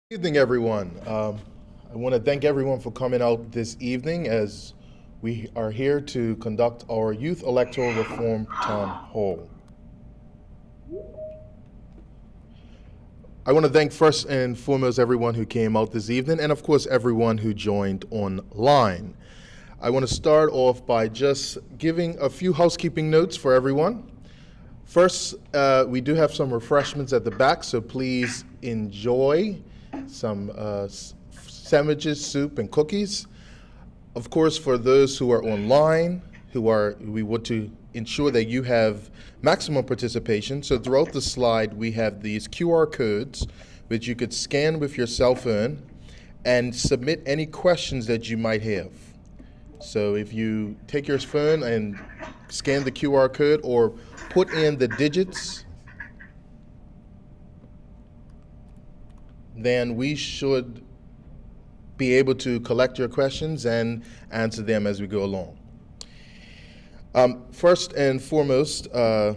Good evening, everyone. I want to thank everyone for coming out this evening as we are here to conduct our Youth Electoral Reform Town Hall. I want to thank first and foremost everyone who came out this evening and, of course, everyone who joined online. I want to start off by just giving a few housekeeping notes for everyone. First, we do have some refreshments at the back, so please enjoy some sandwiches, soup, and cookies. Of course, for those who are online, we want to ensure that you have maximum participation. So throughout the slide, we have these QR codes, which you could scan with your cell phone and submit any questions that you might have. So if you take your phone and scan the QR code or put in the digits, then we should be able to collect your questions and answer them as we go along. First and foremost, I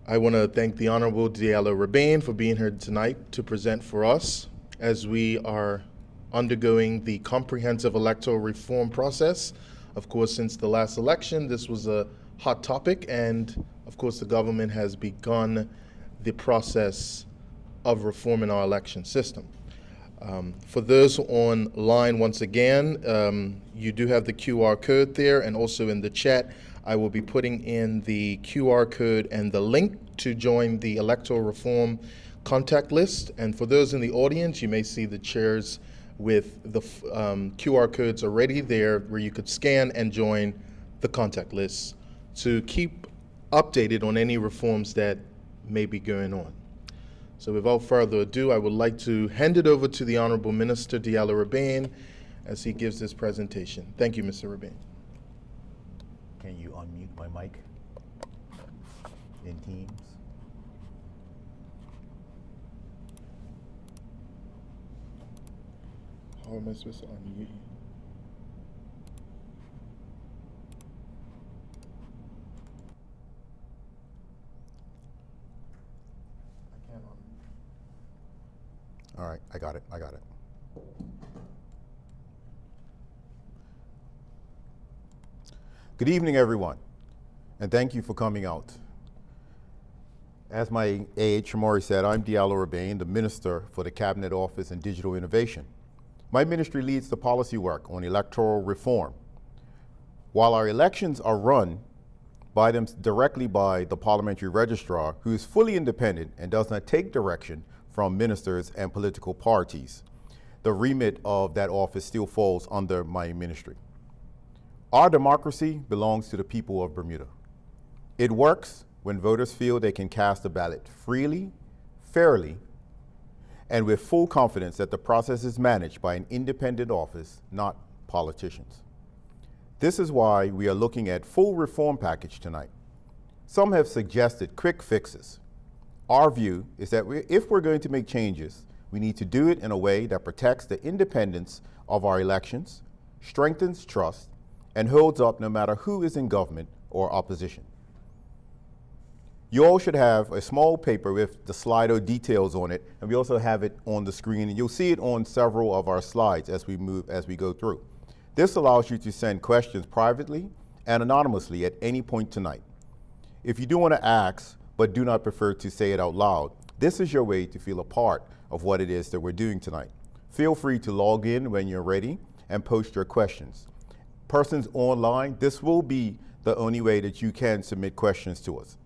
want to thank the Honorable Diallo Rabane for being here tonight to present for us as we are undergoing the comprehensive electoral reform process. Of course, since the last election, this was a hot topic, and of course, the government has begun the process of reforming our election system. For those online, once again, you do have the QR code there, and also in the chat, I will be putting in the QR code and the link to join the electoral reform contact list. And for those in the audience, you may see the chairs with the QR codes already there where you could scan and join the contact list to keep updated on any reforms that may be going on. So without further ado, I would like to hand it over to the Honorable Minister Diallo Rabane as he gives this presentation. Thank you, Mr. Rabane. Can you unmute my mic in Teams? How am I supposed to unmute? I can't unmute. All right, I got it. Good evening, everyone, and thank you for coming out. As my aide, Shamori, said, I'm Diallo Rabane, the Minister for the Cabinet Office and Digital Innovation. My ministry leads the policy work on electoral reform. While our elections are run directly by the parliamentary registrar, who is fully independent and does not take direction from ministers and political parties, the remit of that office still falls under my ministry. Our democracy belongs to the people of Bermuda. It works when voters feel they can cast a ballot freely, fairly, and with full confidence that the process is managed by an independent office, not politicians. This is why we are looking at full reform package tonight. Some have suggested quick fixes. Our view is that if we're going to make changes, we need to do it in a way that protects the independence of our elections, strengthens trust, and holds up no matter who is in government or opposition. You all should have a small paper with the Slido details on it, and we also have it on the screen, and you'll see it on several of our slides as we go through. This allows you to send questions privately and anonymously at any point tonight. If you do want to ask, but do not prefer to say it out loud, this is your way to feel a part of what it is that we're doing tonight. Feel free to log in when you're ready and post your questions. Persons online, this will be the only way that you can submit questions to us.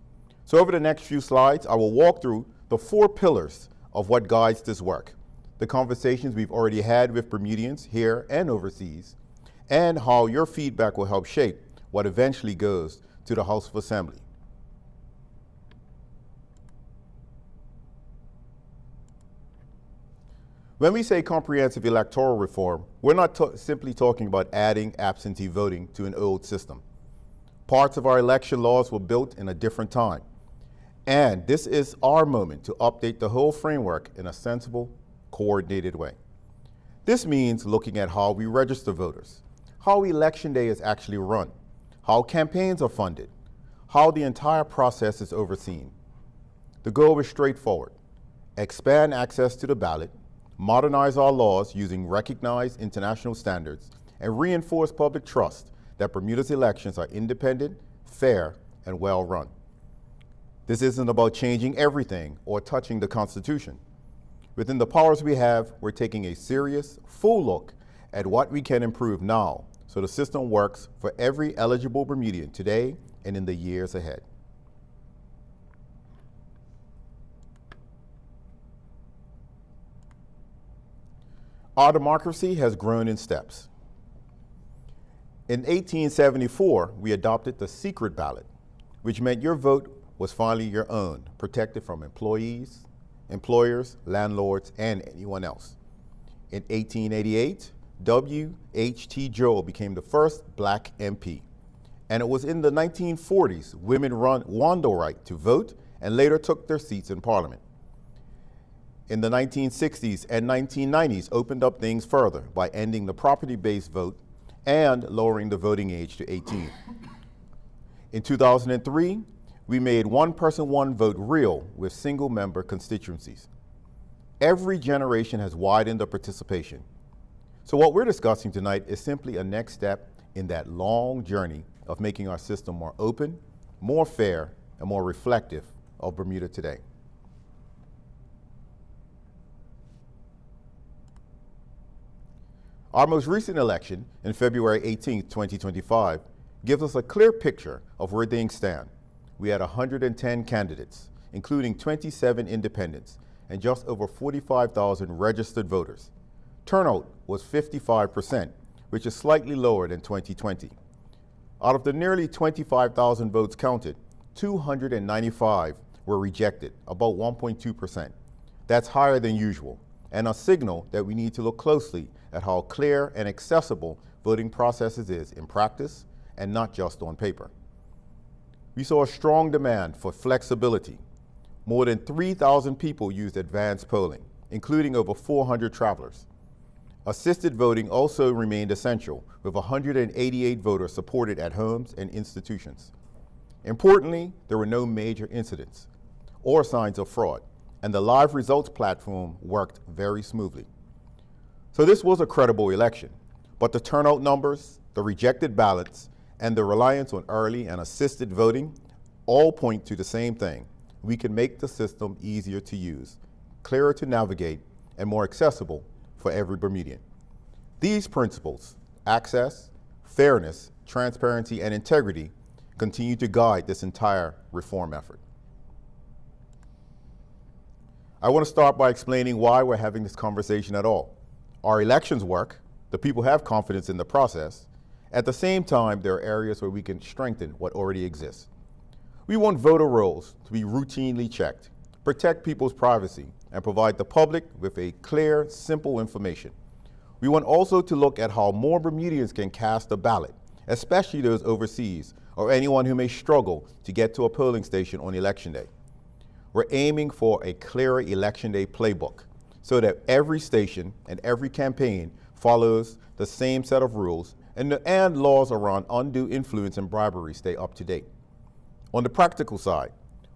So over the next few slides, I will walk through the 4 pillars of what guides this work, the conversations we've already had with Bermudians here and overseas, and how your feedback will help shape what eventually goes to the House of Assembly. When we say comprehensive electoral reform, we're not simply talking about adding absentee voting to an old system. Parts of our election laws were built in a different time. And this is our moment to update the whole framework in a sensible, coordinated way. This means looking at how we register voters, how election day is actually run, how campaigns are funded, how the entire process is overseen. The goal is straightforward: expand access to the ballot, modernize our laws using recognized international standards, and reinforce public trust that Bermuda's elections are independent, fair, and well run. This isn't about changing everything or touching the Constitution. Within the powers we have, we're taking a serious, full look at what we can improve now so the system works for every eligible Bermudian today and in the years ahead. Our democracy has grown in steps. In 1874, we adopted the secret ballot, which meant your vote was finally your own, protected from employees, employers, landlords, and anyone else. In 1888, W.H.T. Joel became the first black MP. And it was in the 1940s women won the right to vote and later took their seats in Parliament. In the 1960s and 1990s opened up things further by ending the property-based vote and lowering the voting age to 18. In 2003, we made one person, one vote real with single member constituencies. Every generation has widened the participation. So what we're discussing tonight is simply a next step in that long journey of making our system more open, more fair, and more reflective of Bermuda today. Our most recent election in February 18, 2025, gives us a clear picture of where things stand. We had 110 candidates, including 27 independents, and just over 45,000 registered voters. Turnout was 55%, which is slightly lower than 2020. Out of the nearly 25,000 votes counted, 295 were rejected, about 1.2%. That's higher than usual, and a signal that we need to look closely at how clear and accessible voting processes is in practice and not just on paper. We saw a strong demand for flexibility. More than 3,000 people used advanced polling, including over 400 travelers. Assisted voting also remained essential, with 188 voters supported at homes and institutions. Importantly, there were no major incidents or signs of fraud, and the live results platform worked very smoothly. So this was a credible election, but the turnout numbers, the rejected ballots, and the reliance on early and assisted voting all point to the same thing. We can make the system easier to use, clearer to navigate, and more accessible for every Bermudian. These principles, access, fairness, transparency, and integrity, continue to guide this entire reform effort. I want to start by explaining why we're having this conversation at all. Our elections work, the people have confidence in the process. At the same time, there are areas where we can strengthen what already exists. We want voter rolls to be routinely checked, protect people's privacy, and provide the public with a clear, simple information. We want also to look at how more Bermudians can cast a ballot, especially those overseas or anyone who may struggle to get to a polling station on election day. We're aiming for a clearer election day playbook so that every station and every campaign follows the same set of rules and laws around undue influence and bribery stay up to date. On the practical side,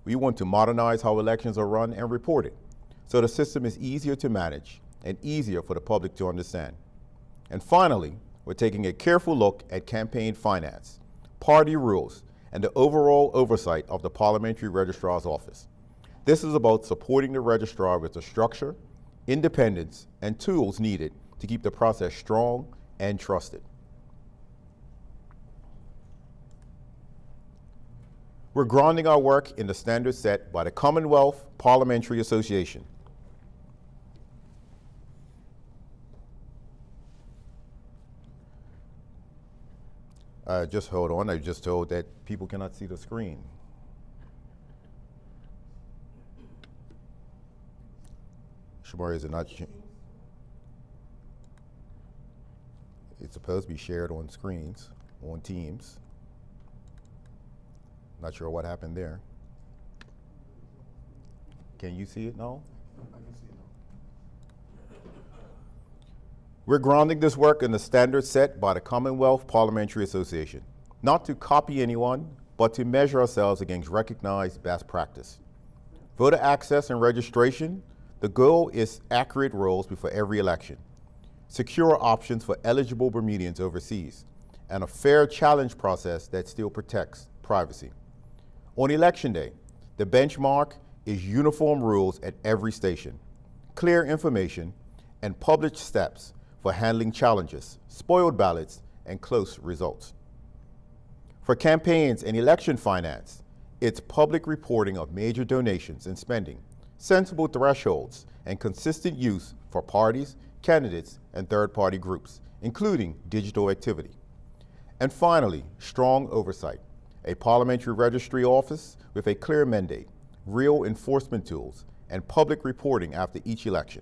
we want to modernize how elections are run and reported so the system is easier to manage and easier for the public to understand. And finally, we're taking a careful look at campaign finance, party rules, and the overall oversight of the Parliamentary Registrar's Office. This is about supporting the registrar with the structure, independence, and tools needed to keep the process strong and trusted. We're grounding our work in the standards set by the Commonwealth Parliamentary Association. Just hold on, I just told that people cannot see the screen. Shamari, is it not? It's supposed to be shared on screens, on Teams. Not sure what happened there. Can you see it now? I can see it now. We're grounding this work in the standards set by the Commonwealth Parliamentary Association, not to copy anyone, but to measure ourselves against recognized best practice. Voter access and registration, The goal is accurate rolls before every election, secure options for eligible Bermudians overseas, and a fair challenge process that still protects privacy. On election day, the benchmark is uniform rules at every station, clear information, and published steps for handling challenges, spoiled ballots, and close results. For campaigns and election finance, it's public reporting of major donations and spending, sensible thresholds, and consistent use for parties, candidates, and third-party groups, including digital activity. And finally, strong oversight, a parliamentary registry office with a clear mandate, real enforcement tools, and public reporting after each election.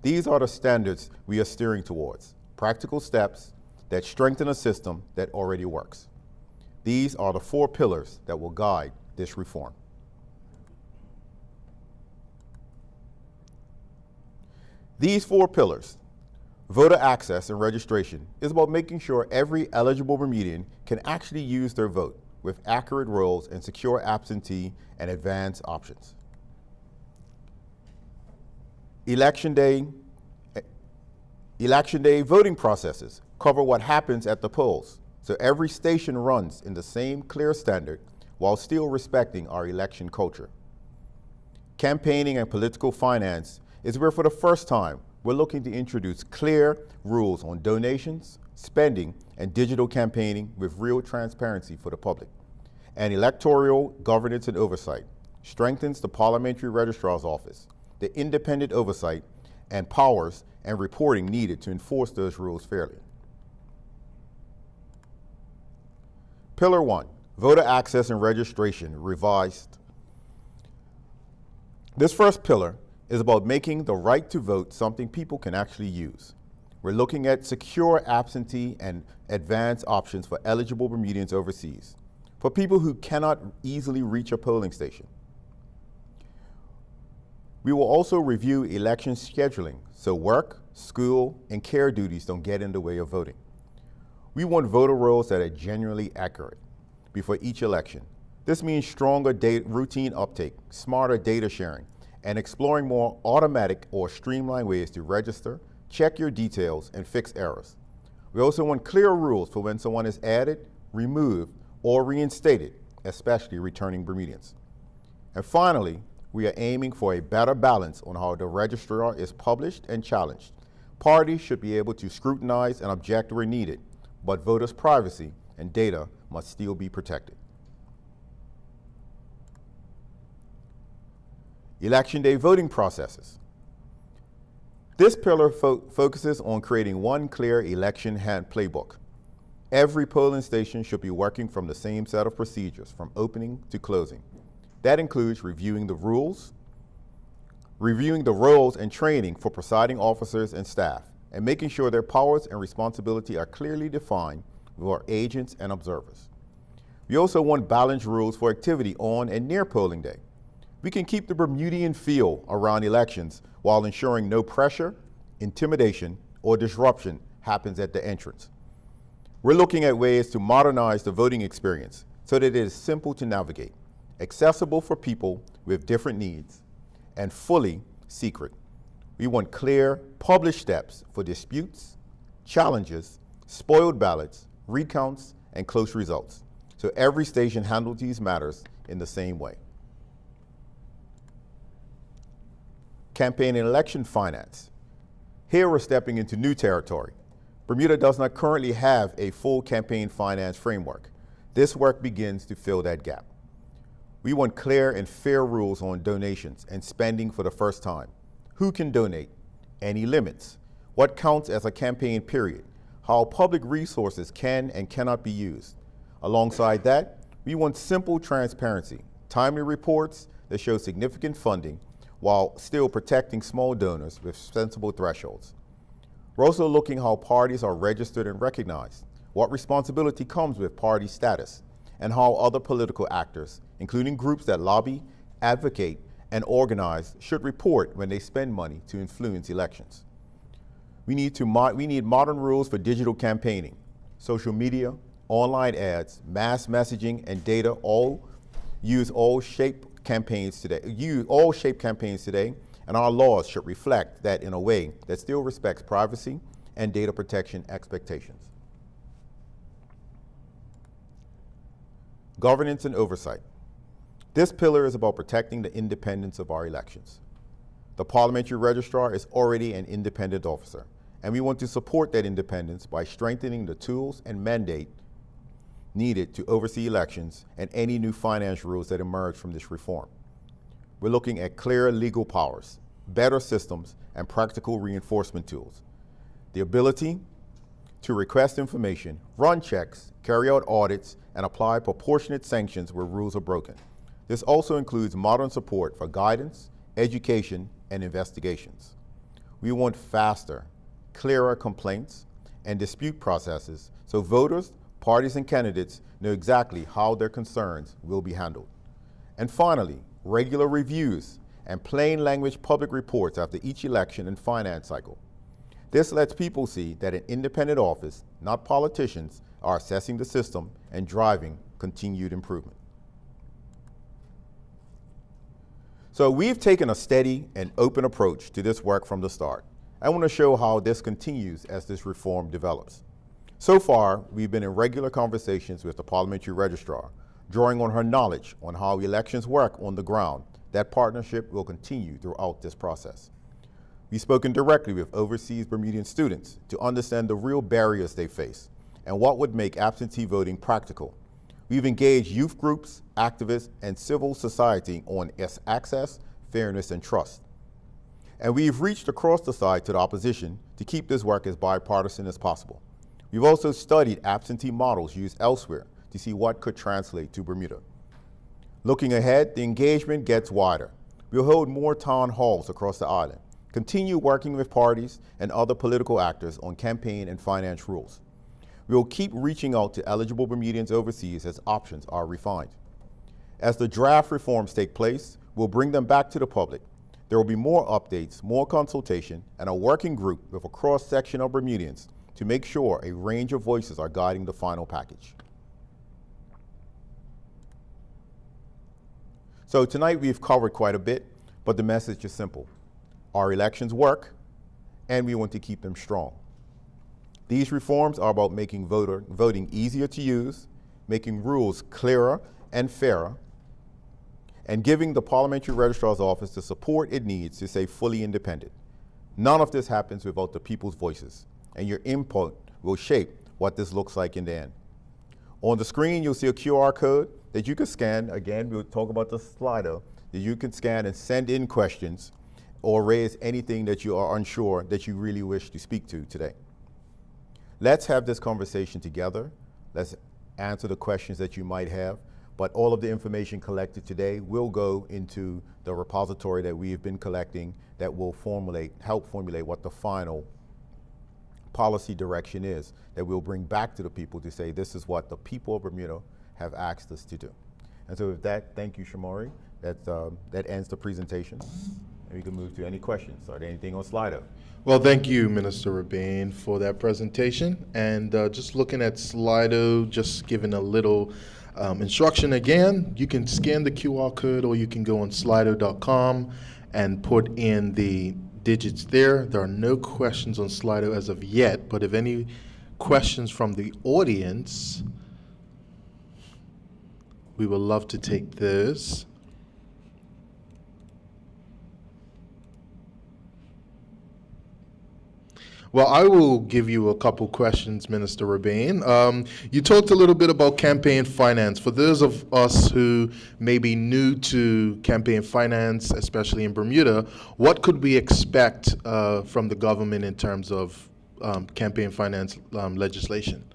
These are the standards we are steering towards, practical steps that strengthen a system that already works. These are the 4 pillars that will guide this reform. These 4 pillars, voter access and registration, is about making sure every eligible Bermudian can actually use their vote with accurate rolls and secure absentee and advance options. Election day voting processes cover what happens at the polls, so every station runs in the same clear standard while still respecting our election culture. Campaigning and political finance is where for the first time we're looking to introduce clear rules on donations, spending, and digital campaigning with real transparency for the public. And electoral governance and oversight strengthens the Parliamentary Registrar's Office, the independent oversight and powers and reporting needed to enforce those rules fairly. Pillar 1, voter access and registration revised. This first pillar is about making the right to vote something people can actually use. We're looking at secure absentee and advance options for eligible Bermudians overseas, for people who cannot easily reach a polling station. We will also review election scheduling so work, school, and care duties don't get in the way of voting. We want voter rolls that are genuinely accurate before each election. This means stronger routine uptake, smarter data sharing, and exploring more automatic or streamlined ways to register, check your details, and fix errors. We also want clear rules for when someone is added, removed, or reinstated, especially returning Bermudians. And finally, we are aiming for a better balance on how the registrar is published and challenged. Parties should be able to scrutinize and object where needed, but voters' privacy and data must still be protected. Election day voting processes. This pillar focuses on creating one clear election hand playbook. Every polling station should be working from the same set of procedures from opening to closing. That includes reviewing the roles and training for presiding officers and staff, and making sure their powers and responsibility are clearly defined with our agents and observers. We also want balanced rules for activity on and near polling day. We can keep the Bermudian feel around elections while ensuring no pressure, intimidation, or disruption happens at the entrance. We're looking at ways to modernize the voting experience so that it is simple to navigate, accessible for people with different needs, and fully secret. We want clear, published steps for disputes, challenges, spoiled ballots, recounts, and close results, so every station handles these matters in the same way. Campaign and election finance. Here we're stepping into new territory. Bermuda does not currently have a full campaign finance framework. This work begins to fill that gap. We want clear and fair rules on donations and spending for the first time. Who can donate? Any limits? What counts as a campaign period? How public resources can and cannot be used. Alongside that, we want simple transparency, timely reports that show significant funding while still protecting small donors with sensible thresholds. We're also looking how parties are registered and recognized, what responsibility comes with party status, and how other political actors, including groups that lobby, advocate, and organize, should report when they spend money to influence elections. We need modern rules for digital campaigning. Social media, online ads, mass messaging, and data all shape campaigns today, and our laws should reflect that in a way that still respects privacy and data protection expectations. Governance and oversight. This pillar is about protecting the independence of our elections. The parliamentary registrar is already an independent officer, and we want to support that independence by strengthening the tools and mandate needed to oversee elections and any new finance rules that emerge from this reform. We're looking at clearer legal powers, better systems, and practical reinforcement tools. The ability to request information, run checks, carry out audits, and apply proportionate sanctions where rules are broken. This also includes modern support for guidance, education, and investigations. We want faster, clearer complaints and dispute processes so voters, parties, and candidates know exactly how their concerns will be handled. And finally, regular reviews and plain language public reports after each election and finance cycle. This lets people see that an independent office, not politicians, are assessing the system and driving continued improvement. So we've taken a steady and open approach to this work from the start. I want to show how this continues as this reform develops. So far, we've been in regular conversations with the parliamentary registrar, drawing on her knowledge on how elections work on the ground. That partnership will continue throughout this process. We've spoken directly with overseas Bermudian students to understand the real barriers they face and what would make absentee voting practical. We've engaged youth groups, activists, and civil society on access, fairness, and trust. And we've reached across the side to the opposition to keep this work as bipartisan as possible. We've also studied absentee models used elsewhere to see what could translate to Bermuda. Looking ahead, the engagement gets wider. We'll hold more town halls across the island, continue working with parties and other political actors on campaign and finance rules. We will keep reaching out to eligible Bermudians overseas as options are refined. As the draft reforms take place, we'll bring them back to the public. There will be more updates, more consultation, and a working group with a cross-section of Bermudians to make sure a range of voices are guiding the final package. So tonight we've covered quite a bit, but the message is simple. Our elections work, and we want to keep them strong. These reforms are about making voting easier to use, making rules clearer and fairer, and giving the Parliamentary Registrar's Office the support it needs to stay fully independent. None of this happens without the people's voices, and your input will shape what this looks like in the end. On the screen, you'll see a QR code that you can scan. Again, we'll talk about the slider, that you can scan and send in questions or raise anything that you are unsure that you really wish to speak to today. Let's have this conversation together. Let's answer the questions that you might have, but all of the information collected today will go into the repository that we have been collecting that will help formulate what the final policy direction is that we'll bring back to the people to say this is what the people of Bermuda have asked us to do. And so with that, thank you, Shamari. That ends the presentation. And we can move to any questions. Are there anything on Slido? Well, thank you, Minister Rabane, for that presentation. And just looking at Slido, just giving a little instruction again, you can scan the QR code or you can go on slido.com and put in the digits there. There are no questions on Slido as of yet, but if any questions from the audience, we would love to take those. Well, I will give you a couple questions, Minister Rabane. You talked a little bit about campaign finance. For those of us who may be new to campaign finance, especially in Bermuda, what could we expect from the government in terms of campaign finance legislation?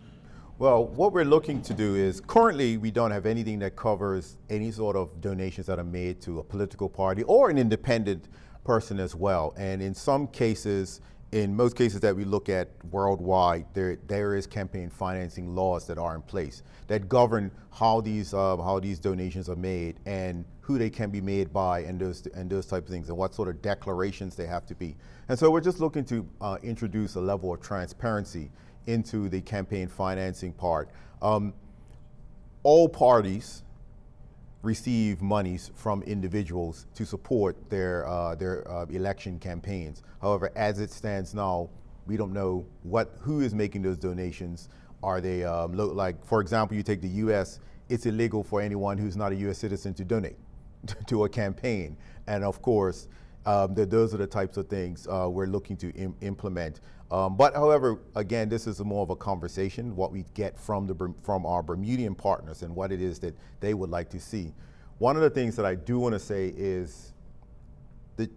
Well, what we're looking to do is currently we don't have anything that covers any sort of donations that are made to a political party or an independent person as well. And in some cases, in most cases that we look at worldwide, there is campaign financing laws that are in place that govern how these donations are made and who they can be made by and those types of things and what sort of declarations they have to be. And so we're just looking to introduce a level of transparency into the campaign financing part. All parties receive monies from individuals to support their election campaigns. However, as it stands now, we don't know who is making those donations. Are they like, for example, you take the U.S., it's illegal for anyone who's not a U.S. citizen to donate to a campaign. And of course, those are the types of things we're looking to implement. But however, again, this is more of a conversation, what we get from our Bermudian partners and what it is that they would like to see. One of the things that I do want to say is that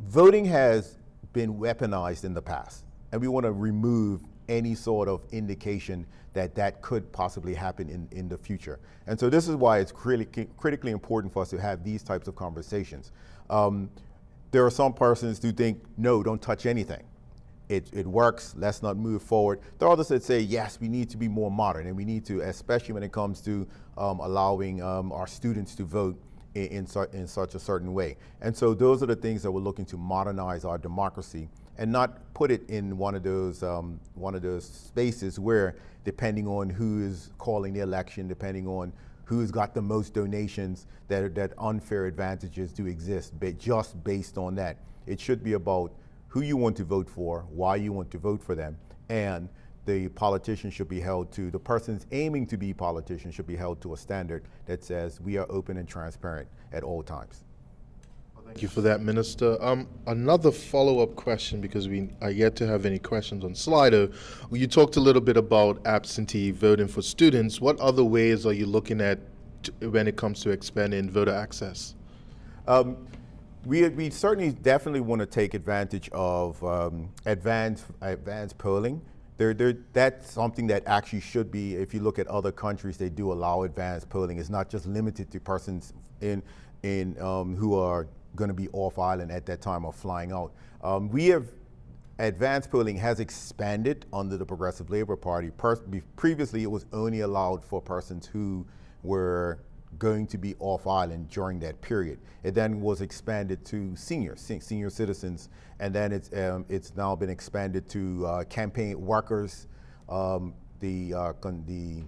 voting has been weaponized in the past, and we want to remove any sort of indication that could possibly happen in the future. And so this is why it's critically important for us to have these types of conversations. There are some persons who think, no, don't touch anything. It works, let's not move forward. There are others that say, yes, we need to be more modern, and we need to, especially when it comes to allowing our students to vote in such a certain way. And so those are the things that we're looking to modernize our democracy and not put it in one of those spaces where, depending on who is calling the election, depending on who's got the most donations, that unfair advantages do exist, but just based on that. It should be about who you want to vote for, why you want to vote for them, and the politician should be held to, the persons aiming to be politicians should be held to a standard that says we are open and transparent at all times. Thank you for that, Minister. Another follow-up question, because we are yet to have any questions on Slido. You talked a little bit about absentee voting for students. What other ways are you looking at when it comes to expanding voter access? We certainly definitely want to take advantage of advanced polling. That's something that actually should be, if you look at other countries, they do allow advanced polling. It's not just limited to persons who are going to be off island at that time or flying out. Advanced polling has expanded under the Progressive Labor Party. Previously, it was only allowed for persons who were going to be off island during that period. It then was expanded to senior citizens, and then it's now been expanded to campaign workers. The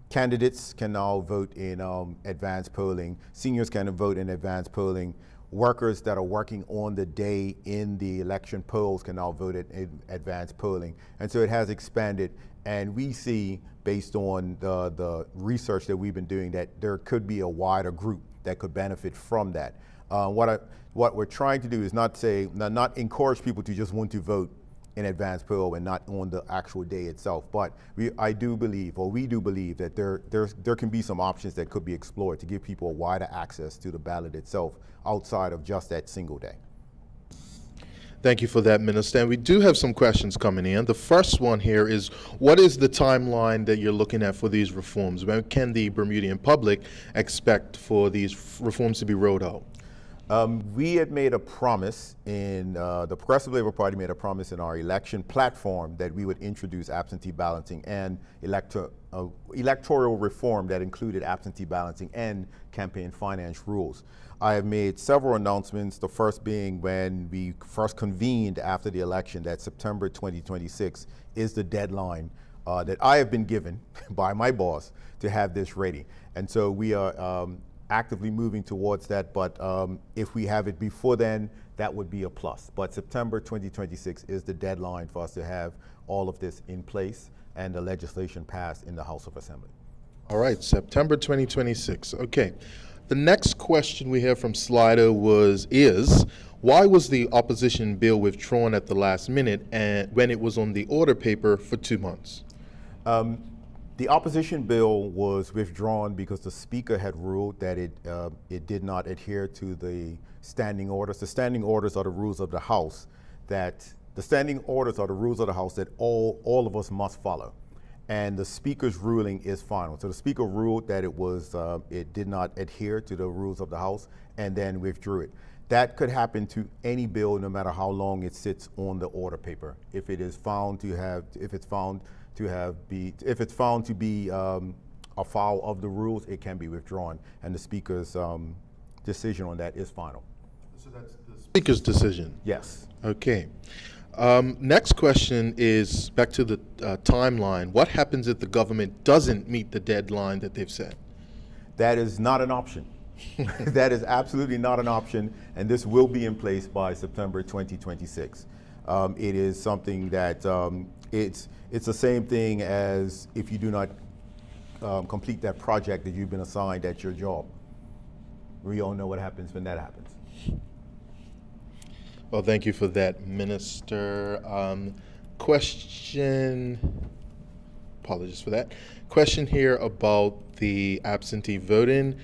candidates can now vote in advanced polling. Seniors can vote in advanced polling. Workers that are working on the day in the election polls can now vote in advanced polling. And so it has expanded, and we see, based on the research that we've been doing, that there could be a wider group that could benefit from that. What we're trying to do is not encourage people to just want to vote in advanced poll and not on the actual day itself. But we do believe that there can be some options that could be explored to give people a wider access to the ballot itself outside of just that single day. Thank you for that, Minister. And we do have some questions coming in. The first one here is, what is the timeline that you're looking at for these reforms? When can the Bermudian public expect for these reforms to be rolled out? We had made a promise the Progressive Labor Party made a promise in our election platform that we would introduce absentee balloting and electoral reform that included absentee balloting and campaign finance rules. I have made several announcements, the first being when we first convened after the election, that September 2026 is the deadline that I have been given by my boss to have this ready. And so we are actively moving towards that, but if we have it before then, that would be a plus. But September 2026 is the deadline for us to have all of this in place and the legislation passed in the House of Assembly. All right, September 2026. Okay. The next question we have from Slido is why was the opposition bill withdrawn at the last minute and when it was on the order paper for 2 months? The opposition bill was withdrawn because the Speaker had ruled that it did not adhere to the standing orders. The standing orders are the rules of the House that all of us must follow. And the Speaker's ruling is final. So the Speaker ruled that it did not adhere to the rules of the House and then withdrew it. That could happen to any bill, no matter how long it sits on the order paper. If it's found to be afoul of the rules, it can be withdrawn, and the Speaker's decision on that is final. So that's the Speaker's decision? Yes. Okay. Next question is back to the timeline. What happens if the government doesn't meet the deadline that they've set? That is not an option. That is absolutely not an option, and this will be in place by September 2026. It is something that it's the same thing as if you do not complete that project that you've been assigned at your job. We all know what happens when that happens. Well, thank you for that, Minister. Apologies for that. Question here about the absentee voting.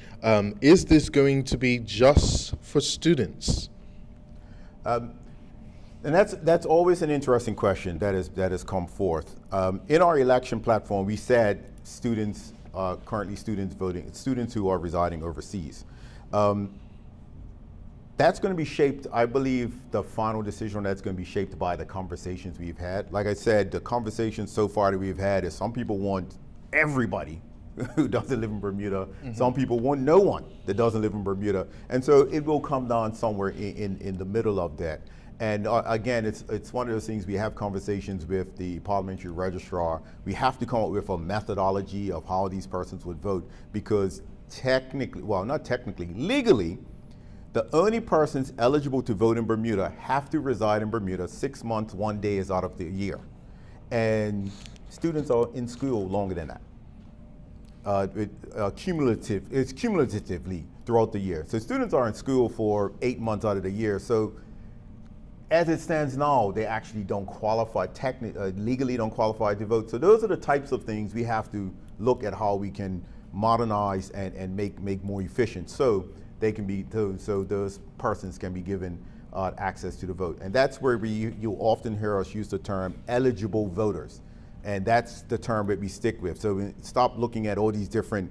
Is this going to be just for students? And that's always an interesting question that has come forth. In our election platform, we said students, currently students voting, students who are residing overseas. That's going to be shaped, I believe the final decision on that's going to be shaped by the conversations we've had. Like I said, the conversations so far that we've had is some people want everybody who doesn't live in Bermuda. Mm-hmm. Some people want no one that doesn't live in Bermuda. And so it will come down somewhere in the middle of that. And again, it's one of those things, we have conversations with the parliamentary registrar. We have to come up with a methodology of how these persons would vote, because technically, well, not technically, legally, the only persons eligible to vote in Bermuda have to reside in Bermuda 6 months, 1 day is out of the year. And students are in school longer than that. It's cumulatively throughout the year. So students are in school for 8 months out of the year. So as it stands now, they actually don't qualify, legally don't qualify to vote. So those are the types of things we have to look at how we can modernize and make more efficient. So they can be, so those persons can be given access to the vote. And that's where you often hear us use the term eligible voters. And that's the term that we stick with. So we stop looking at all these different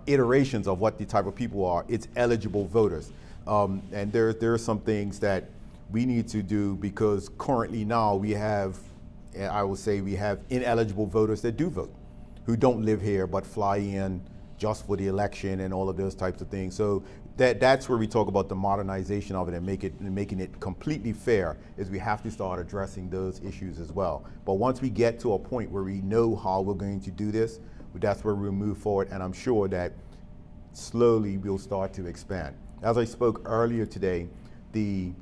iterations of what the type of people are. It's eligible voters. And there are some things that we need to do, because currently now we have, I will say we have ineligible voters that do vote, who don't live here but fly in just for the election and all of those types of things. So that's where we talk about the modernization of it and making it completely fair, is we have to start addressing those issues as well. But once we get to a point where we know how we're going to do this, that's where we'll move forward, and I'm sure that slowly we'll start to expand. As I spoke earlier today, the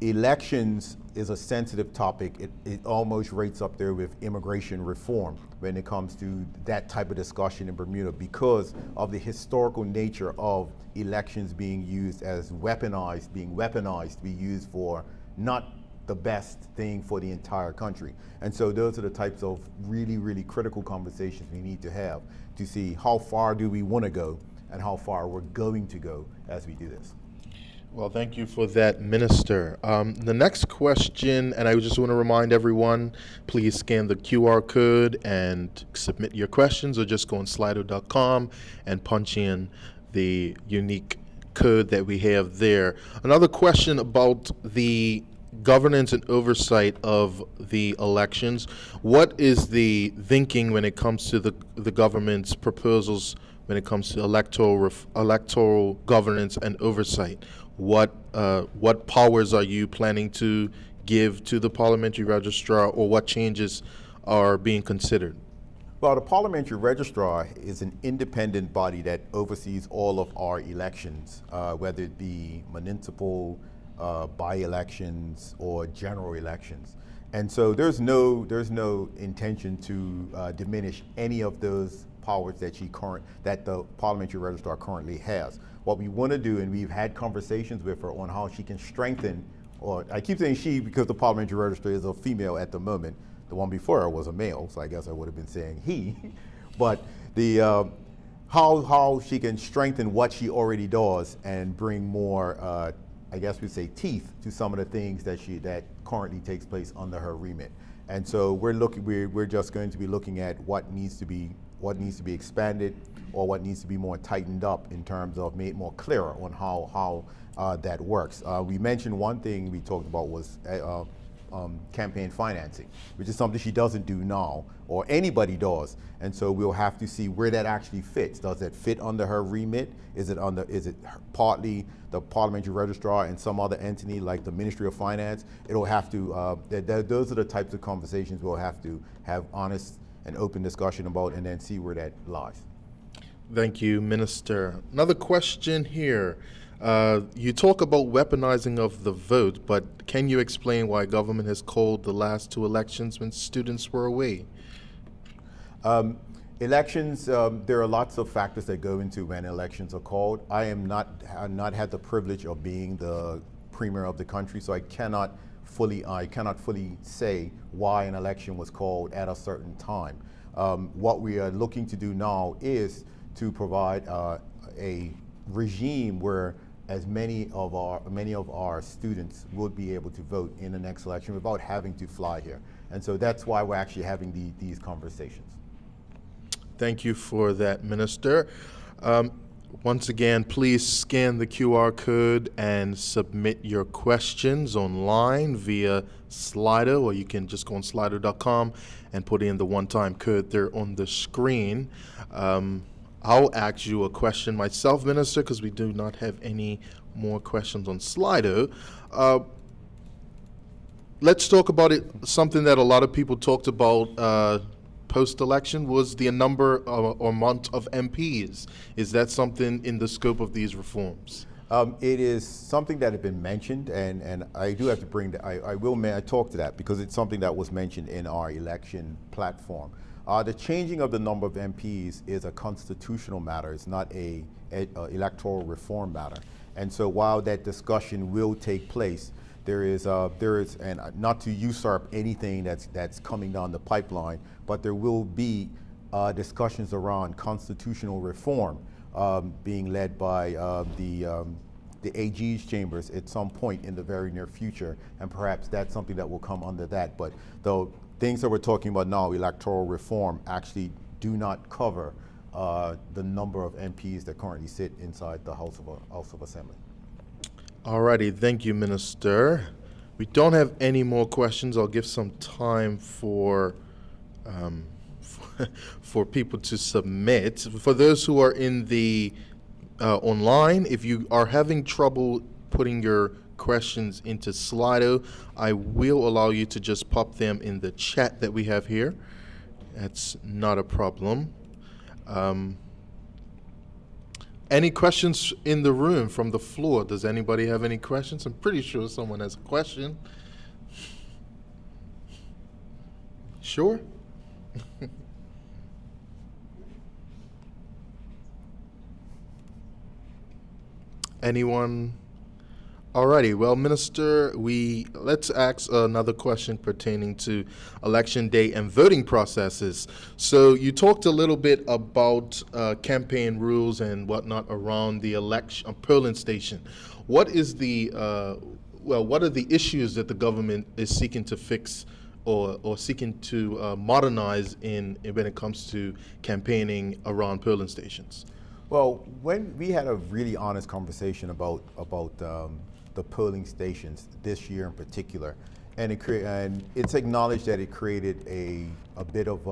elections is a sensitive topic. It almost rates up there with immigration reform when it comes to that type of discussion in Bermuda, because of the historical nature of elections being used as weaponized, to be used for not the best thing for the entire country. And so those are the types of really, really critical conversations we need to have to see how far do we want to go and how far we're going to go as we do this. Well, thank you for that, Minister. The next question, and I just want to remind everyone, please scan the QR code and submit your questions, or just go on slido.com and punch in the unique code that we have there. Another question about the governance and oversight of the elections. What is the thinking when it comes to the government's proposals when it comes to electoral governance and oversight? What powers are you planning to give to the parliamentary registrar, or what changes are being considered? Well, the parliamentary registrar is an independent body that oversees all of our elections, whether it be municipal, by-elections, or general elections. And so there's no intention to diminish any of those powers that the parliamentary registrar currently has. What we want to do, and we've had conversations with her on how she can strengthen, or I keep saying she because the parliamentary registrar is a female at the moment. The one before her was a male, so I guess I would have been saying he. But the how she can strengthen what she already does and bring more, I guess we'd say, teeth to some of the things that currently takes place under her remit. And so we're just going to be looking at what needs to be expanded, or what needs to be more tightened up in terms of made more clearer on how that works. We mentioned one thing we talked about was campaign financing, which is something she doesn't do now, or anybody does. And so we'll have to see where that actually fits. Does it fit under her remit? Is it partly the parliamentary registrar and some other entity like the Ministry of Finance? It'll have to, those are the types of conversations we'll have to have honest and open discussion about, and then see where that lies. Thank you, Minister. Another question here. You talk about weaponizing of the vote, but can you explain why government has called the last two elections when students were away? Elections, there are lots of factors that go into when elections are called. I have not had the privilege of being the premier of the country, so I cannot fully say why an election was called at a certain time. What we are looking to do now is to provide a regime where as many of our students would be able to vote in the next election without having to fly here. And so that's why we're actually having these conversations. Thank you for that, Minister. Once again, please scan the QR code and submit your questions online via Slido, or you can just go on slido.com and put in the one-time code there on the screen. I'll ask you a question myself, Minister, because we do not have any more questions on Slido. Let's talk about it. Something that a lot of people talked about post-election was the number or amount of MPs. Is that something in the scope of these reforms? It is something that had been mentioned, and I do have to bring that. I talk to that because it's something that was mentioned in our election platform. The changing of the number of MPs is a constitutional matter. It's not a electoral reform matter. And so while that discussion will take place, there is, and not to usurp anything that's coming down the pipeline, but there will be discussions around constitutional reform being led by the AG's chambers at some point in the very near future, and perhaps that's something that will come under that. But the things that we're talking about now, electoral reform, actually do not cover the number of MPs that currently sit inside the House of Assembly. Alrighty, thank you, Minister. We don't have any more questions. I'll give some time for for people to submit. For those who are in the online, if you are having trouble putting your questions into Slido, I will allow you to just pop them in the chat that we have here. That's not a problem. Any questions in the room from the floor? Does anybody have any questions? I'm pretty sure someone has a question. Sure? Anyone? Alrighty, well, Minister, let's ask another question pertaining to election day and voting processes. So you talked a little bit about campaign rules and whatnot around the election polling station. What is the what are the issues that the government is seeking to fix or seeking to modernize when it comes to campaigning around polling stations? Well, when we had a really honest conversation about the polling stations this year in particular, and it's acknowledged that it created a bit of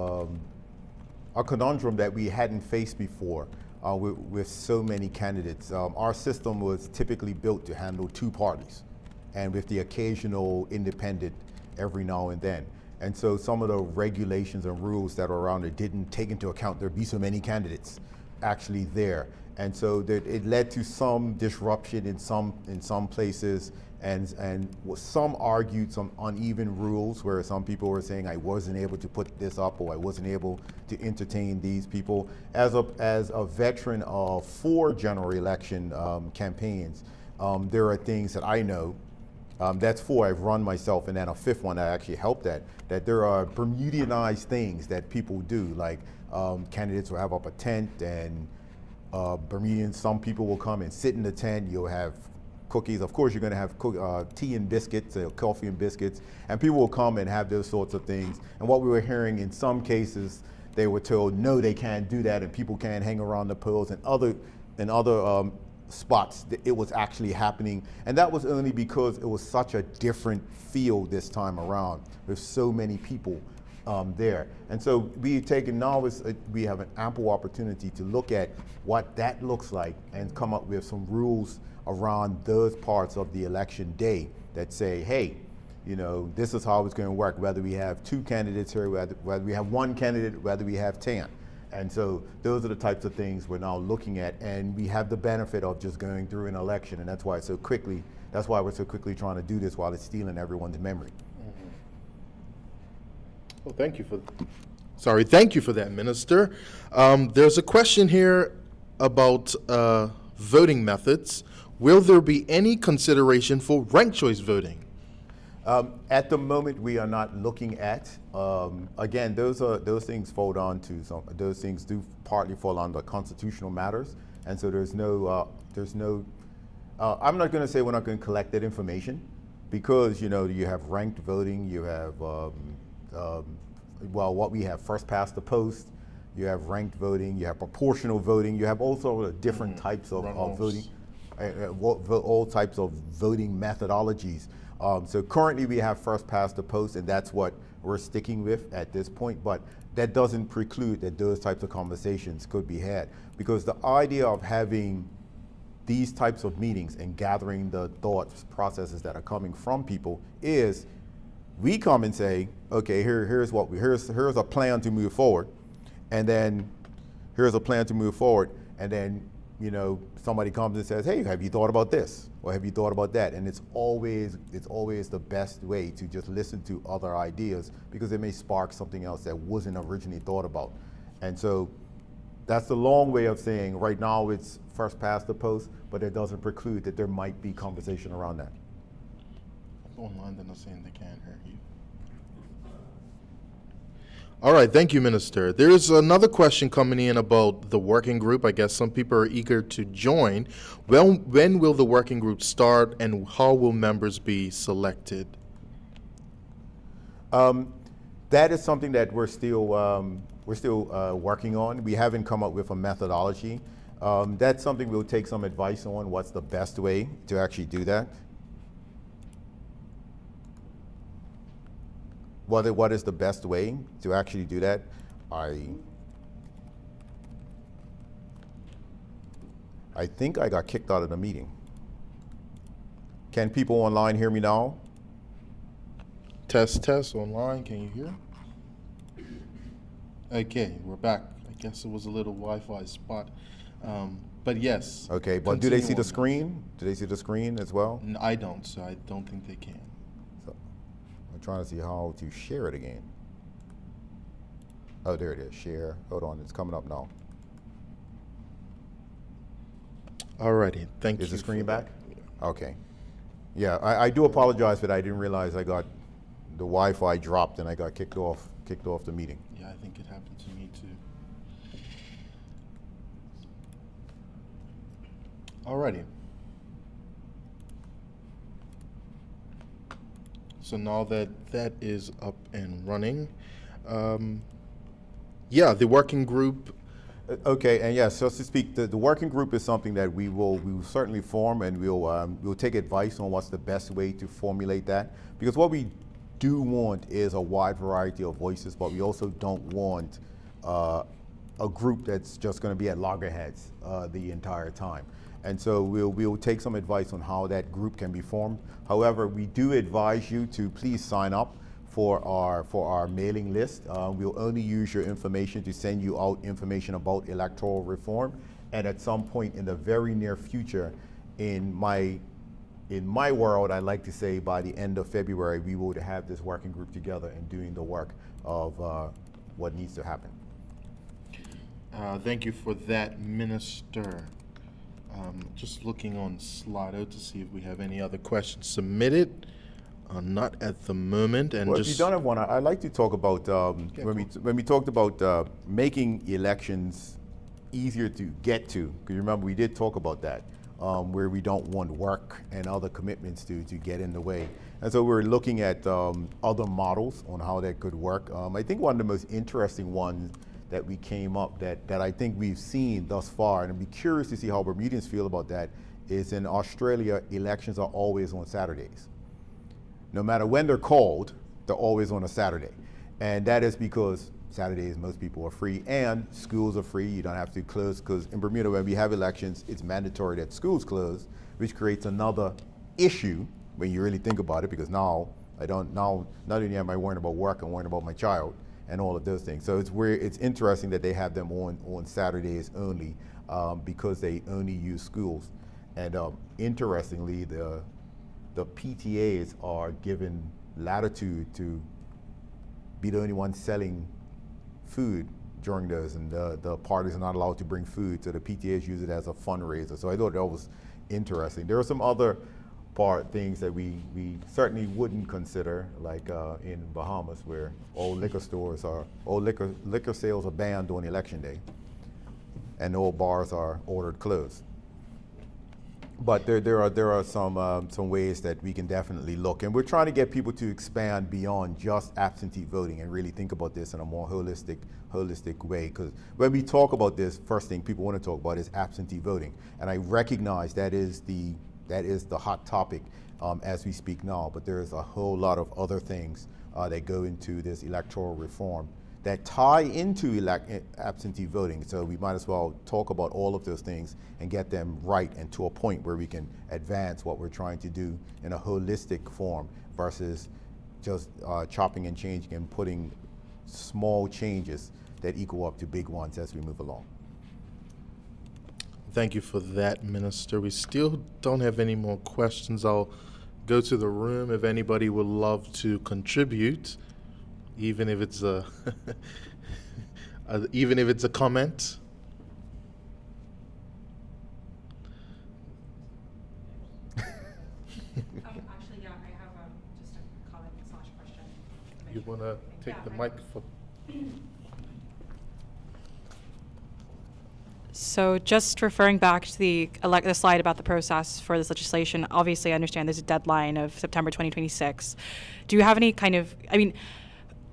a conundrum that we hadn't faced before with so many candidates. Our system was typically built to handle two parties, and with the occasional independent every now and then. And so some of the regulations and rules that are around it didn't take into account there'd be so many candidates actually there. And so that it led to some disruption in some places, and some argued some uneven rules where some people were saying I wasn't able to put this up or I wasn't able to entertain these people. As a veteran of 4 general election campaigns, there are things that I know. That's 4 I've run myself, and then a 5th one I actually helped at. That there are Bermudianized things that people do, like candidates will have up a tent, and Bermudians, some people will come and sit in the tent. You'll have cookies. Of course, you're going to have tea and biscuits, coffee and biscuits, and people will come and have those sorts of things. And what we were hearing in some cases, they were told, no, they can't do that, and people can't hang around the polls, and other spots it was actually happening. And that was only because it was such a different feel this time around with so many people there. And so we have an ample opportunity to look at what that looks like and come up with some rules around those parts of the election day that say, hey, this is how it's going to work, whether we have 2 candidates here, whether we have 1 candidate, whether we have 10. And so those are the types of things we're now looking at, and we have the benefit of just going through an election, and that's why we're so quickly trying to do this while it's stealing everyone's memory. Well, thank you for that, Minister. There's a question here about voting methods. Will there be any consideration for ranked choice voting? At the moment, we are not looking at. Again, those things fall on to those things do partly fall under constitutional matters, and so there's no. I'm not going to say we're not going to collect that information, because you have ranked voting, you have what we have, first past the post, you have ranked voting, you have proportional voting, you have also different types of voting, all types of voting methodologies. So currently we have first past the post, and that's what we're sticking with at this point, but that doesn't preclude that those types of conversations could be had, because the idea of having these types of meetings and gathering the thoughts processes that are coming from people is we come and say, okay, here's a plan to move forward, and then here's a plan to move forward, and then somebody comes and says, hey, have you thought about this, or have you thought about that? And it's always the best way to just listen to other ideas, because it may spark something else that wasn't originally thought about. And so that's the long way of saying right now it's first past the post, but it doesn't preclude that there might be conversation around that. Online, they're not saying they can't hear you. All right, thank you, Minister. There's another question coming in about the working group. I guess some people are eager to join. When will the working group start, and how will members be selected? That is something that we're still working on. We haven't come up with a methodology. That's something we'll take some advice on. What's the best way to actually do that? What is the best way to actually do that? I think I got kicked out of the meeting. Can people online hear me now? Test online. Can you hear? Okay, we're back. I guess it was a little Wi-Fi spot, but yes. Okay, but do they see the screen? Do they see the screen as well? No, I don't, so I don't think they can. So I'm trying to see how to share it again. Oh, there it is. Share. Hold on, it's coming up now. Alrighty, thank you. Is the screen back? Okay. Yeah, I do apologize for that. I didn't realize the Wi-Fi dropped and I got kicked off the meeting. Yeah, I think it happened to me too. Alrighty. So now that is up and running, yeah, the working group. Okay, and yes, so to speak, the working group is something that we will certainly form, and we'll take advice on what's the best way to formulate that. Because what we do want is a wide variety of voices, but we also don't want a group that's just going to be at loggerheads the entire time. And so we'll take some advice on how that group can be formed. However, we do advise you to please sign up for our mailing list. We'll only use your information to send you out information about electoral reform. And at some point in the very near future, in my world, I like to say by the end of February, we will have this working group together and doing the work of what needs to happen. Thank you for that, Minister. Just looking on Slido to see if we have any other questions submitted. Not at the moment. And well, just if you don't have one, I'd like to talk about when we talked about making elections easier to get to. Because remember, we did talk about that, where we don't want work and other commitments to get in the way. And so we're looking at other models on how that could work. I think one of the most interesting ones that we came up that I think we've seen thus far, and I'd be curious to see how Bermudians feel about that, is in Australia, elections are always on Saturdays. No matter when they're called, they're always on a Saturday. And that is because Saturdays, most people are free, and schools are free. You don't have to close, because in Bermuda, when we have elections, it's mandatory that schools close, which creates another issue when you really think about it, because now not only am I worrying about work, I'm worrying about my child. and all of those things. So it's interesting that they have them on Saturdays only, because they only use schools. And interestingly, the PTAs are given latitude to be the only ones selling food during those, and the parties are not allowed to bring food, so the PTAs use it as a fundraiser. So I thought that was interesting. There are some other things that we certainly wouldn't consider, like in Bahamas, where all liquor sales are banned on election day, and all bars are ordered closed. But there are some ways that we can definitely look, and we're trying to get people to expand beyond just absentee voting and really think about this in a more holistic way. Because when we talk about this, first thing people want to talk about is absentee voting, and I recognize that is the hot topic as we speak now. But there is a whole lot of other things that go into this electoral reform that tie into absentee voting. So we might as well talk about all of those things and get them right, and to a point where we can advance what we're trying to do in a holistic form versus just chopping and changing and putting small changes that equal up to big ones as we move along. Thank you for that, Minister. We still don't have any more questions. I'll go to the room if anybody would love to contribute, even if it's a even if it's a comment. Actually, yeah, I have just a comment / question. You want to take the mic for? So just referring back to the slide about the process for this legislation, obviously I understand there's a deadline of September 2026. Do you have any kind of, I mean,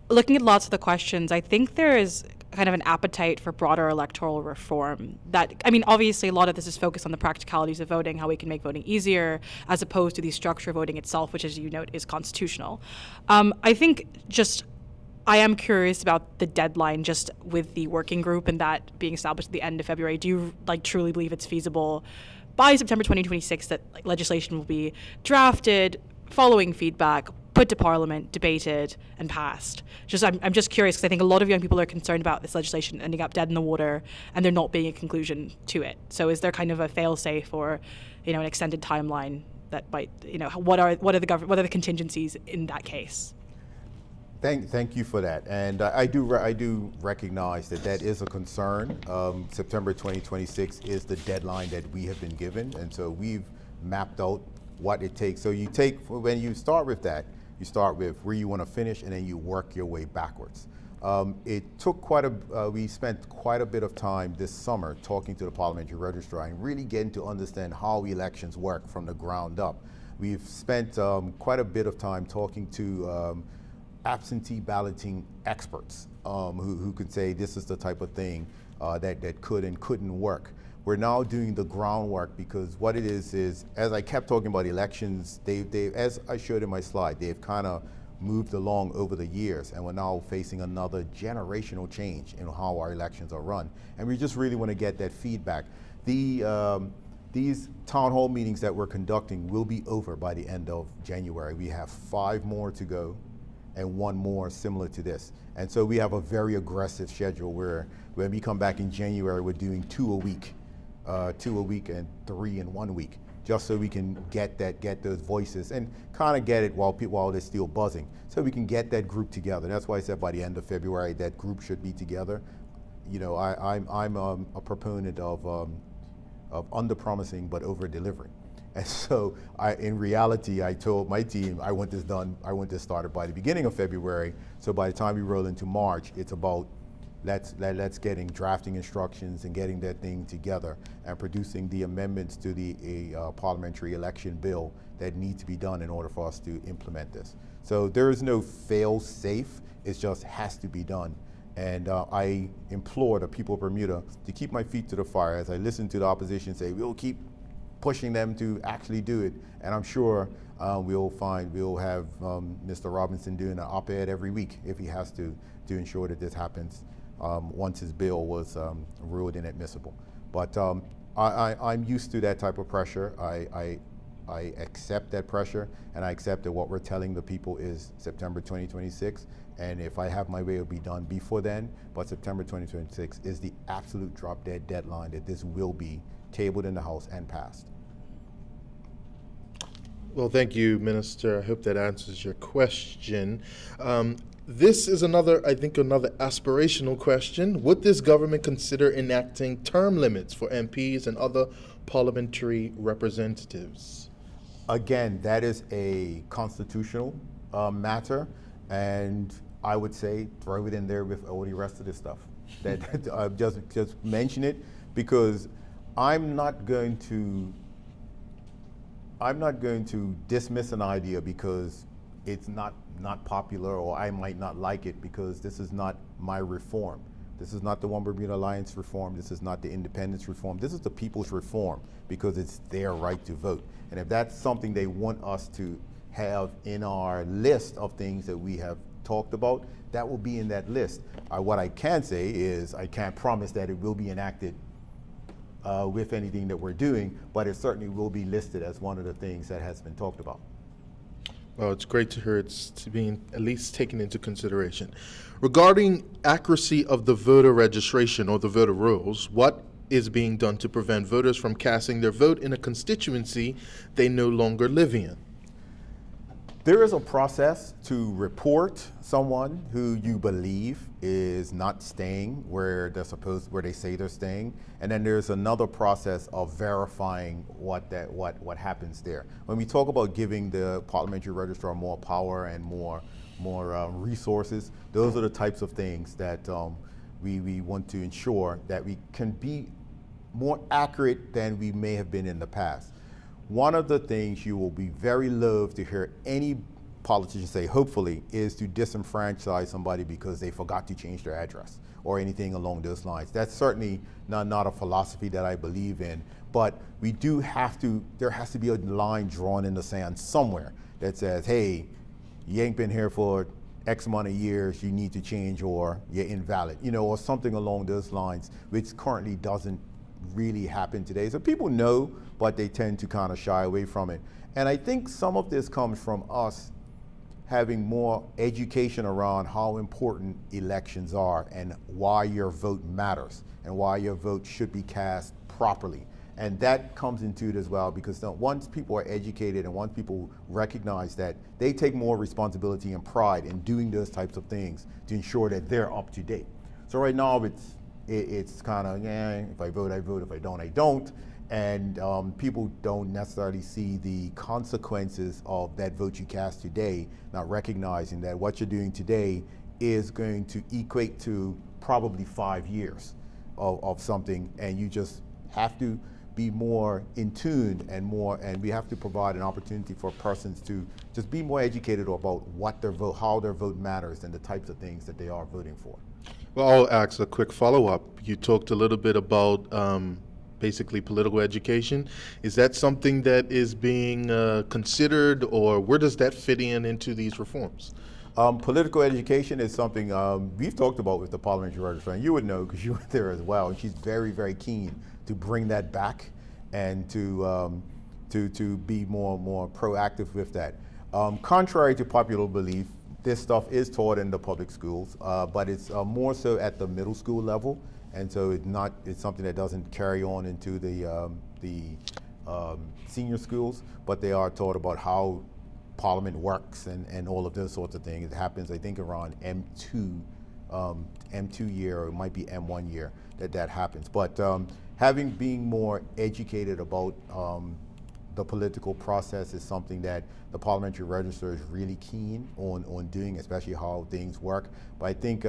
looking at lots of the questions, I think there is kind of an appetite for broader electoral reform. That, I mean, obviously a lot of this is focused on the practicalities of voting, how we can make voting easier, as opposed to the structure of voting itself, which, as you note, is constitutional. I think just, I am curious about the deadline just with the working group and that being established at the end of February. Do you truly believe it's feasible by September 2026 that legislation will be drafted, following feedback, put to Parliament, debated, and passed? I'm just curious, because I think a lot of young people are concerned about this legislation ending up dead in the water and there not being a conclusion to it. So is there kind of a fail-safe or, an extended timeline that might, what are the contingencies in that case? Thank you for that, and I do recognize that is a concern. September 2026 is the deadline that we have been given, and so we've mapped out what it takes. So when you start with that, you start with where you want to finish, and then you work your way backwards. It took we spent quite a bit of time this summer talking to the parliamentary registrar and really getting to understand how elections work from the ground up. We've spent quite a bit of time talking to absentee balloting experts who could say this is the type of thing that could and couldn't work. We're now doing the groundwork, because what it is, as I kept talking about elections, they as I showed in my slide, they've kind of moved along over the years, and we're now facing another generational change in how our elections are run. And we just really want to get that feedback. These town hall meetings that we're conducting will be over by the end of January. We have 5 more to go, and 1 more similar to this. And so we have a very aggressive schedule where when we come back in January, we're doing 2 a week, 2 a week and 3 in 1 week, just so we can get those voices and kind of get it while they're still buzzing, so we can get that group together. That's why I said by the end of February that group should be together. I'm a proponent of under-promising but over-delivering. And so in reality, I told my team, I want this started by the beginning of February. So by the time we roll into March, it's about let's getting drafting instructions and getting that thing together and producing the amendments to the parliamentary election bill that need to be done in order for us to implement this. So there is no fail-safe, it just has to be done. And I implore the people of Bermuda to keep my feet to the fire as I listen to the opposition say, we'll keep pushing them to actually do it. And I'm sure we'll have Mr. Robinson doing an op-ed every week if he has to ensure that this happens once his bill was ruled inadmissible. But I'm used to that type of pressure. I accept that pressure, and I accept that what we're telling the people is September 2026. And if I have my way, it'll be done before then. But September 2026 is the absolute drop dead deadline that this will be tabled in the House and passed. Well, thank you, Minister. I hope that answers your question. This is another aspirational question. Would this government consider enacting term limits for MPs and other parliamentary representatives? Again, that is a constitutional matter, and I would say throw it in there with all the rest of this stuff. That just mention it, because I'm not going to dismiss an idea because it's not popular, or I might not like it, because this is not my reform. This is not the One Bermuda Alliance reform. This is not the independence reform. This is the people's reform, because it's their right to vote. And if that's something they want us to have in our list of things that we have talked about, that will be in that list. What I can say is I can't promise that it will be enacted with anything that we're doing, but it certainly will be listed as one of the things that has been talked about. Well, it's great to hear it's being at least taken into consideration. Regarding accuracy of the voter registration or the voter rolls, what is being done to prevent voters from casting their vote in a constituency they no longer live in? There is a process to report someone who you believe is not staying where they say they're staying, and then there's another process of verifying what happens there. When we talk about giving the parliamentary registrar more power and more resources, those are the types of things that we want to ensure that we can be more accurate than we may have been in the past. One of the things you will be very loath to hear any politician say, hopefully, is to disenfranchise somebody because they forgot to change their address or anything along those lines. That's certainly not a philosophy that I believe in, but there has to be a line drawn in the sand somewhere that says, hey, you ain't been here for X amount of years, you need to change, or you're invalid, or something along those lines, which currently doesn't really happen today. So people know, but they tend to kind of shy away from it. And I think some of this comes from us having more education around how important elections are and why your vote matters and why your vote should be cast properly. And that comes into it as well, because once people are educated and once people recognize that, they take more responsibility and pride in doing those types of things to ensure that they're up to date. So right now it's kind of, if I vote, I vote. If I don't, I don't. And people don't necessarily see the consequences of that vote you cast today, not recognizing that what you're doing today is going to equate to probably 5 years of something, and you just have to be more in tune and we have to provide an opportunity for persons to just be more educated about what their vote, how their vote matters, and the types of things that they are voting for. Well, I'll ask a quick follow-up. You talked a little bit about basically political education. Is that something that is being considered, or where does that fit into these reforms? Political education is something we've talked about with the parliamentary registrar, and you would know because you were there as well. And she's very, very keen to bring that back and to be more proactive with that. Contrary to popular belief, this stuff is taught in the public schools, but it's more so at the middle school level, and so it's something that doesn't carry on into the senior schools, but they are taught about how Parliament works and all of those sorts of things. It happens, I think, around M2 year, or it might be M1 year that happens. But being more educated about the political process is something that the parliamentary registrar is really keen on doing, especially how things work. But I think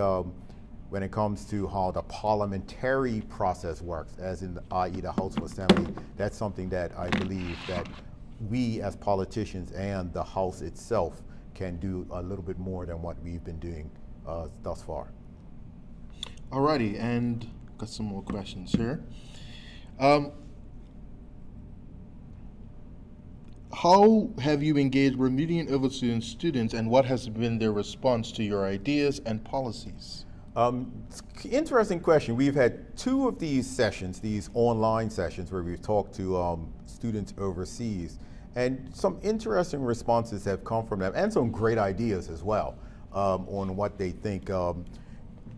when it comes to how the parliamentary process works, as in i.e. the House of Assembly, that's something that I believe that we as politicians and the House itself can do a little bit more than what we've been doing thus far. Alrighty, and got some more questions here. How have you engaged Bermudian overseas students, and what has been their response to your ideas and policies? Interesting question. We've had 2 of these sessions, these online sessions, where we've talked to students overseas, And some interesting responses have come from them, and some great ideas as well on what they think.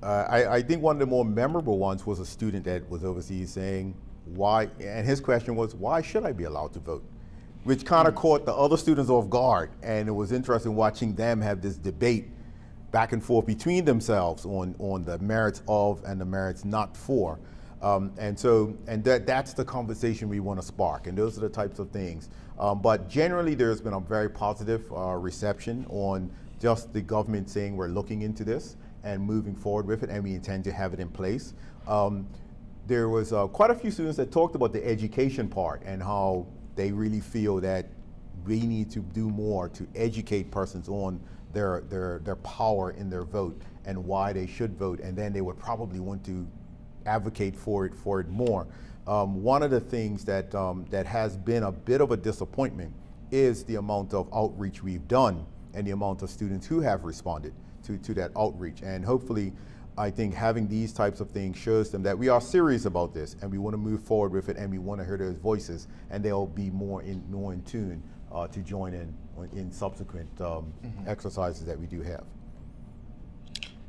I think one of the more memorable ones was a student that was overseas saying, why, and his question was, why should I be allowed to vote? Which kind of caught the other students off guard, and it was interesting watching them have this debate back and forth between themselves on the merits of and the merits not for. And that's the conversation we want to spark, and those are the types of things. But generally there's been a very positive reception on just the government saying we're looking into this and moving forward with it, and we intend to have it in place. There was quite a few students that talked about the education part and how they really feel that we need to do more to educate persons on their power in their vote and why they should vote, and then they would probably want to advocate for it more. One of the things that that has been a bit of a disappointment is the amount of outreach we've done and the amount of students who have responded to that outreach. And hopefully, I think having these types of things shows them that we are serious about this and we want to move forward with it, and we want to hear those voices, and they'll be more in tune to join in subsequent exercises that we do have.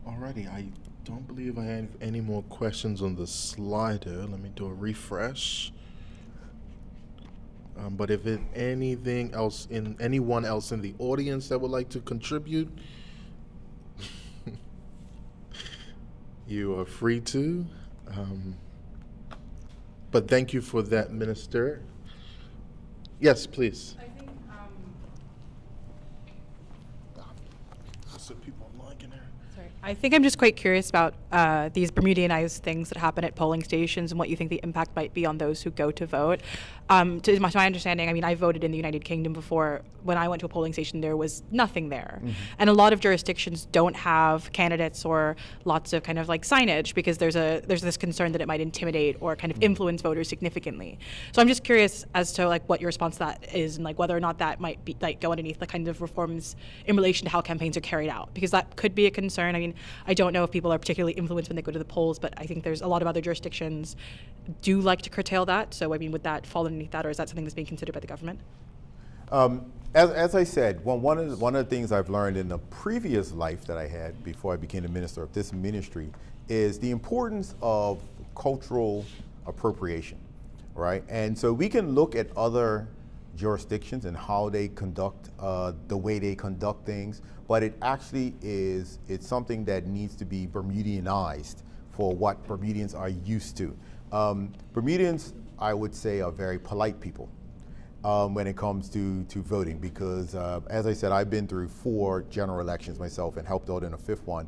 Alrighty, I don't believe I have any more questions on the slider. Let me do a refresh. But if anyone else in the audience that would like to contribute, you are free to. But thank you for that, Minister. Yes, please. I think So people online in there. sorry. I think I'm just quite curious about these Bermudianized things that happen at polling stations and what you think the impact might be on those who go to vote. To my understanding, I mean, I voted in the United Kingdom before. When I went to a polling station, there was nothing there. And a lot of jurisdictions don't have candidates or lots of kind of like signage because there's this concern that it might intimidate or kind of influence voters significantly. So I'm just curious as to like what your response to that is, and like whether or not that might be like go underneath the kind of reforms in relation to how campaigns are carried out, because that could be a concern. I mean, I don't know if people are particularly influenced when they go to the polls, but I think there's a lot of other jurisdictions do like to curtail that. So I mean, would that fall underneath that, or is that something that's being considered by the government? As I said, one of the things I've learned in the previous life that I had before I became the minister of this ministry is the importance of cultural appropriation, right? And so we can look at other jurisdictions and how they conduct the way they conduct things, but it actually it's something that needs to be Bermudianized for what Bermudians are used to. Bermudians, I would say, are very polite people when it comes to voting, because as I said, I've been through 4 general elections myself and helped out in a 5th one.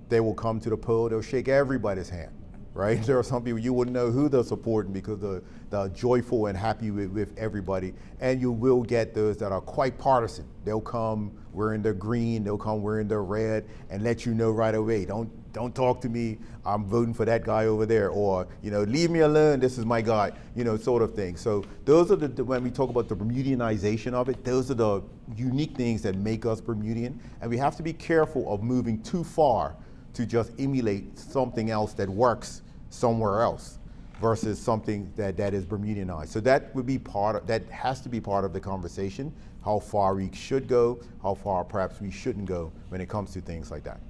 They will come to the poll, they'll shake everybody's hand, right? There are some people you wouldn't know who they're supporting because they're joyful and happy with everybody. And you will get those that are quite partisan. They'll come wearing their green, they'll come wearing their red, and let you know right away, don't talk to me, I'm voting for that guy over there, or, you know, leave me alone, this is my guy, you know, sort of thing. So those are when we talk about the Bermudianization of it, those are the unique things that make us Bermudian, and we have to be careful of moving too far to just emulate something else that works somewhere else versus something that is Bermudianized. So that would be that has to be part of the conversation, how far we should go, how far perhaps we shouldn't go when it comes to things like that.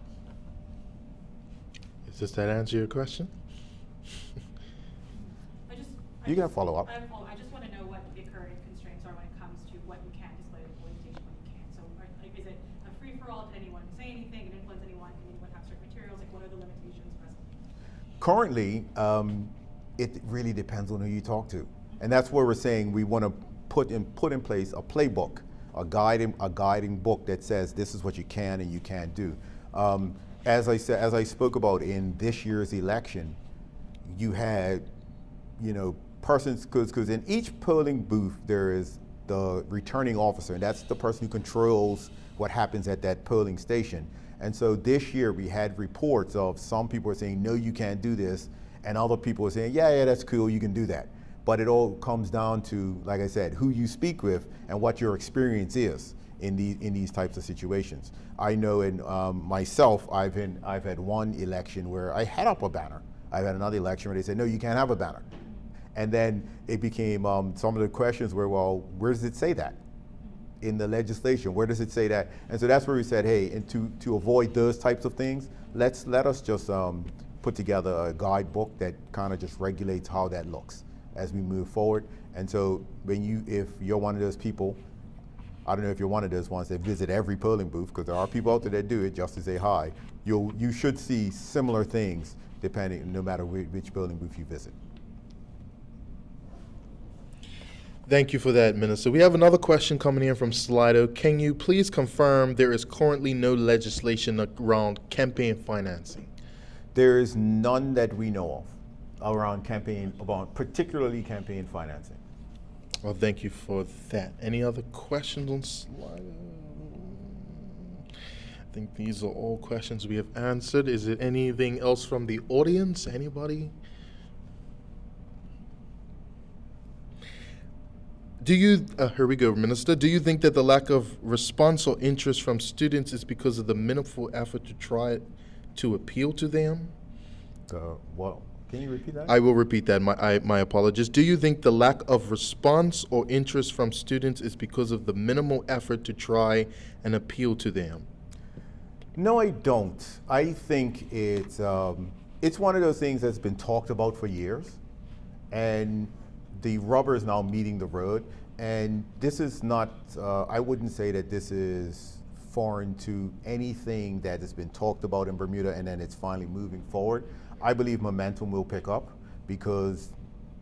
Does that answer your question? You can follow up. I just want to know what the current constraints are when it comes to what you can display at the polling station, what you can't. So like, is it a free-for-all? Can anyone say anything and influence anyone? Can anyone have certain materials? Like, what are the limitations presently? Currently, it really depends on who you talk to. And that's where we're saying we want to put in place a playbook, a guiding book that says this is what you can and you can't do. As I spoke about in this year's election, you had, you know, persons, because in each polling booth there is the returning officer, and that's the person who controls what happens at that polling station. And so this year we had reports of some people are saying, no, you can't do this, and other people are saying, yeah, that's cool, you can do that. But it all comes down to, like I said, who you speak with and what your experience is in these types of situations. I know in myself, I've had one election where I had up a banner. I've had another election where they said, no, you can't have a banner. And then it became, some of the questions were, well, where does it say that? In the legislation, where does it say that? And so that's where we said, hey, and to avoid those types of things, let us just put together a guidebook that kind of just regulates how that looks as we move forward. And so if you're one of those people, I don't know if you're one of those ones that visit every polling booth, because there are people out there that do it just to say hi, you should see similar things depending, no matter which polling booth you visit. Thank you for that, Minister. We have another question coming in from Slido. Can you please confirm there is currently no legislation around campaign financing? There is none that we know of around particularly campaign financing. Well, thank you for that. Any other questions on Slido? I think these are all questions we have answered. Is there anything else from the audience? Anybody? Here we go, Minister. Do you think that the lack of response or interest from students is because of the minimal effort to try to appeal to them? Well, can you repeat that? I will repeat that. My apologies. Do you think the lack of response or interest from students is because of the minimal effort to try and appeal to them? No, I don't. I think it's one of those things that's been talked about for years, and the rubber is now meeting the road. And this is not, I wouldn't say that this is foreign to anything that has been talked about in Bermuda and then it's finally moving forward. I believe momentum will pick up because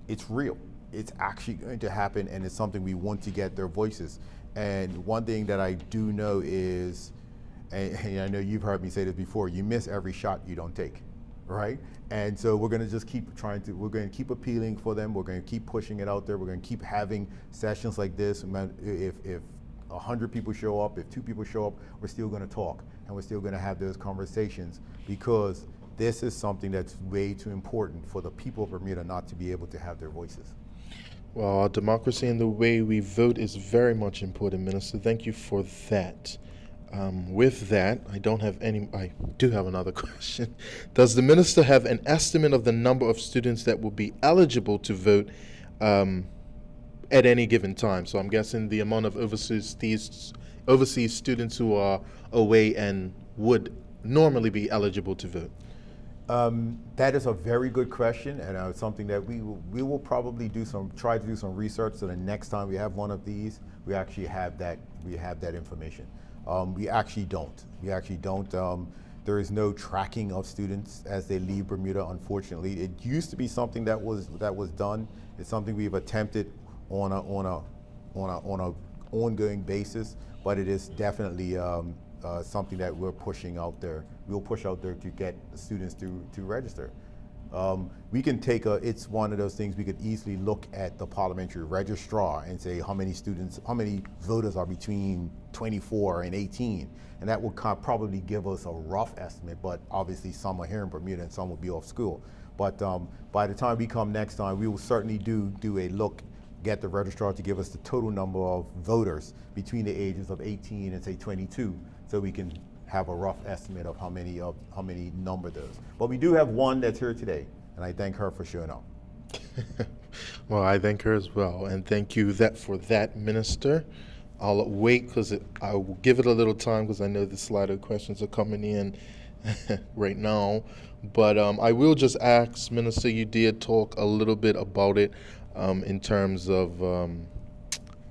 it's real. It's actually going to happen, and it's something we want to get their voices. And one thing that I do know is, and I know you've heard me say this before, you miss every shot you don't take, right? And so we're going to just keep we're going to keep appealing for them. We're going to keep pushing it out there. We're going to keep having sessions like this. If 100 people show up, if 2 people show up, we're still going to talk, and we're still going to have those conversations, because this is something that's way too important for the people of Bermuda not to be able to have their voices. Well, our democracy and the way we vote is very much important, Minister. Thank you for that. With that, I do have another question. Does the minister have an estimate of the number of students that will be eligible to vote at any given time? So I'm guessing the amount of overseas students who are away and would normally be eligible to vote. That is a very good question, and something that we will probably try to do some research, so the next time we have one of these, we actually have that information. We actually don't. There is no tracking of students as they leave Bermuda, unfortunately. It used to be something that was done. It's something we've attempted on a ongoing basis, but it is definitely something that we're pushing out there. We'll push out there to get students to register. We can it's one of those things we could easily look at the parliamentary registrar and say how many voters are between 24 and 18, and that would probably give us a rough estimate, but obviously some are here in Bermuda and some will be off school. But by the time we come next time, we will certainly do a look, get the registrar to give us the total number of voters between the ages of 18 and say 22, so we can have a rough estimate of how many number those. But we do have one that's here today, and I thank her for showing up. Well, I thank her as well, and thank you for that, Minister. I'll wait I will give it a little time because I know the Slido questions are coming in right now. But I will just ask, Minister, you did talk a little bit about it in terms of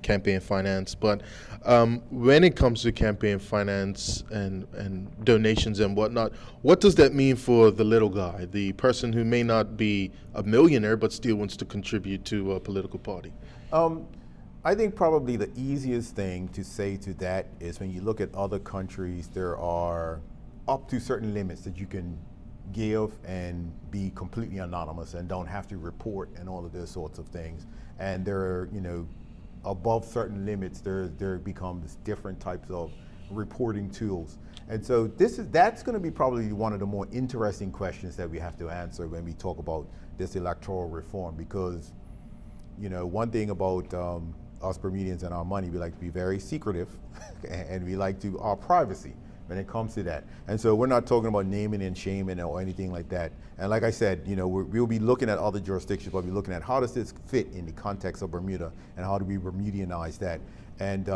campaign finance, but when it comes to campaign finance and donations and whatnot, what does that mean for the little guy, the person who may not be a millionaire but still wants to contribute to a political party? I think probably the easiest thing to say to that is when you look at other countries, there are up to certain limits that you can give and be completely anonymous and don't have to report and all of those sorts of things. And there are, above certain limits, there becomes different types of reporting tools. And so that's going to be probably one of the more interesting questions that we have to answer when we talk about this electoral reform, because one thing about us Bermudians and our money, we like to be very secretive and we like our privacy. when it comes to that. And so we're not talking about naming and shaming or anything like that. And like I said, we'll be looking at other jurisdictions, but we'll be looking at how does this fit in the context of Bermuda, and how do we Bermudianize that. And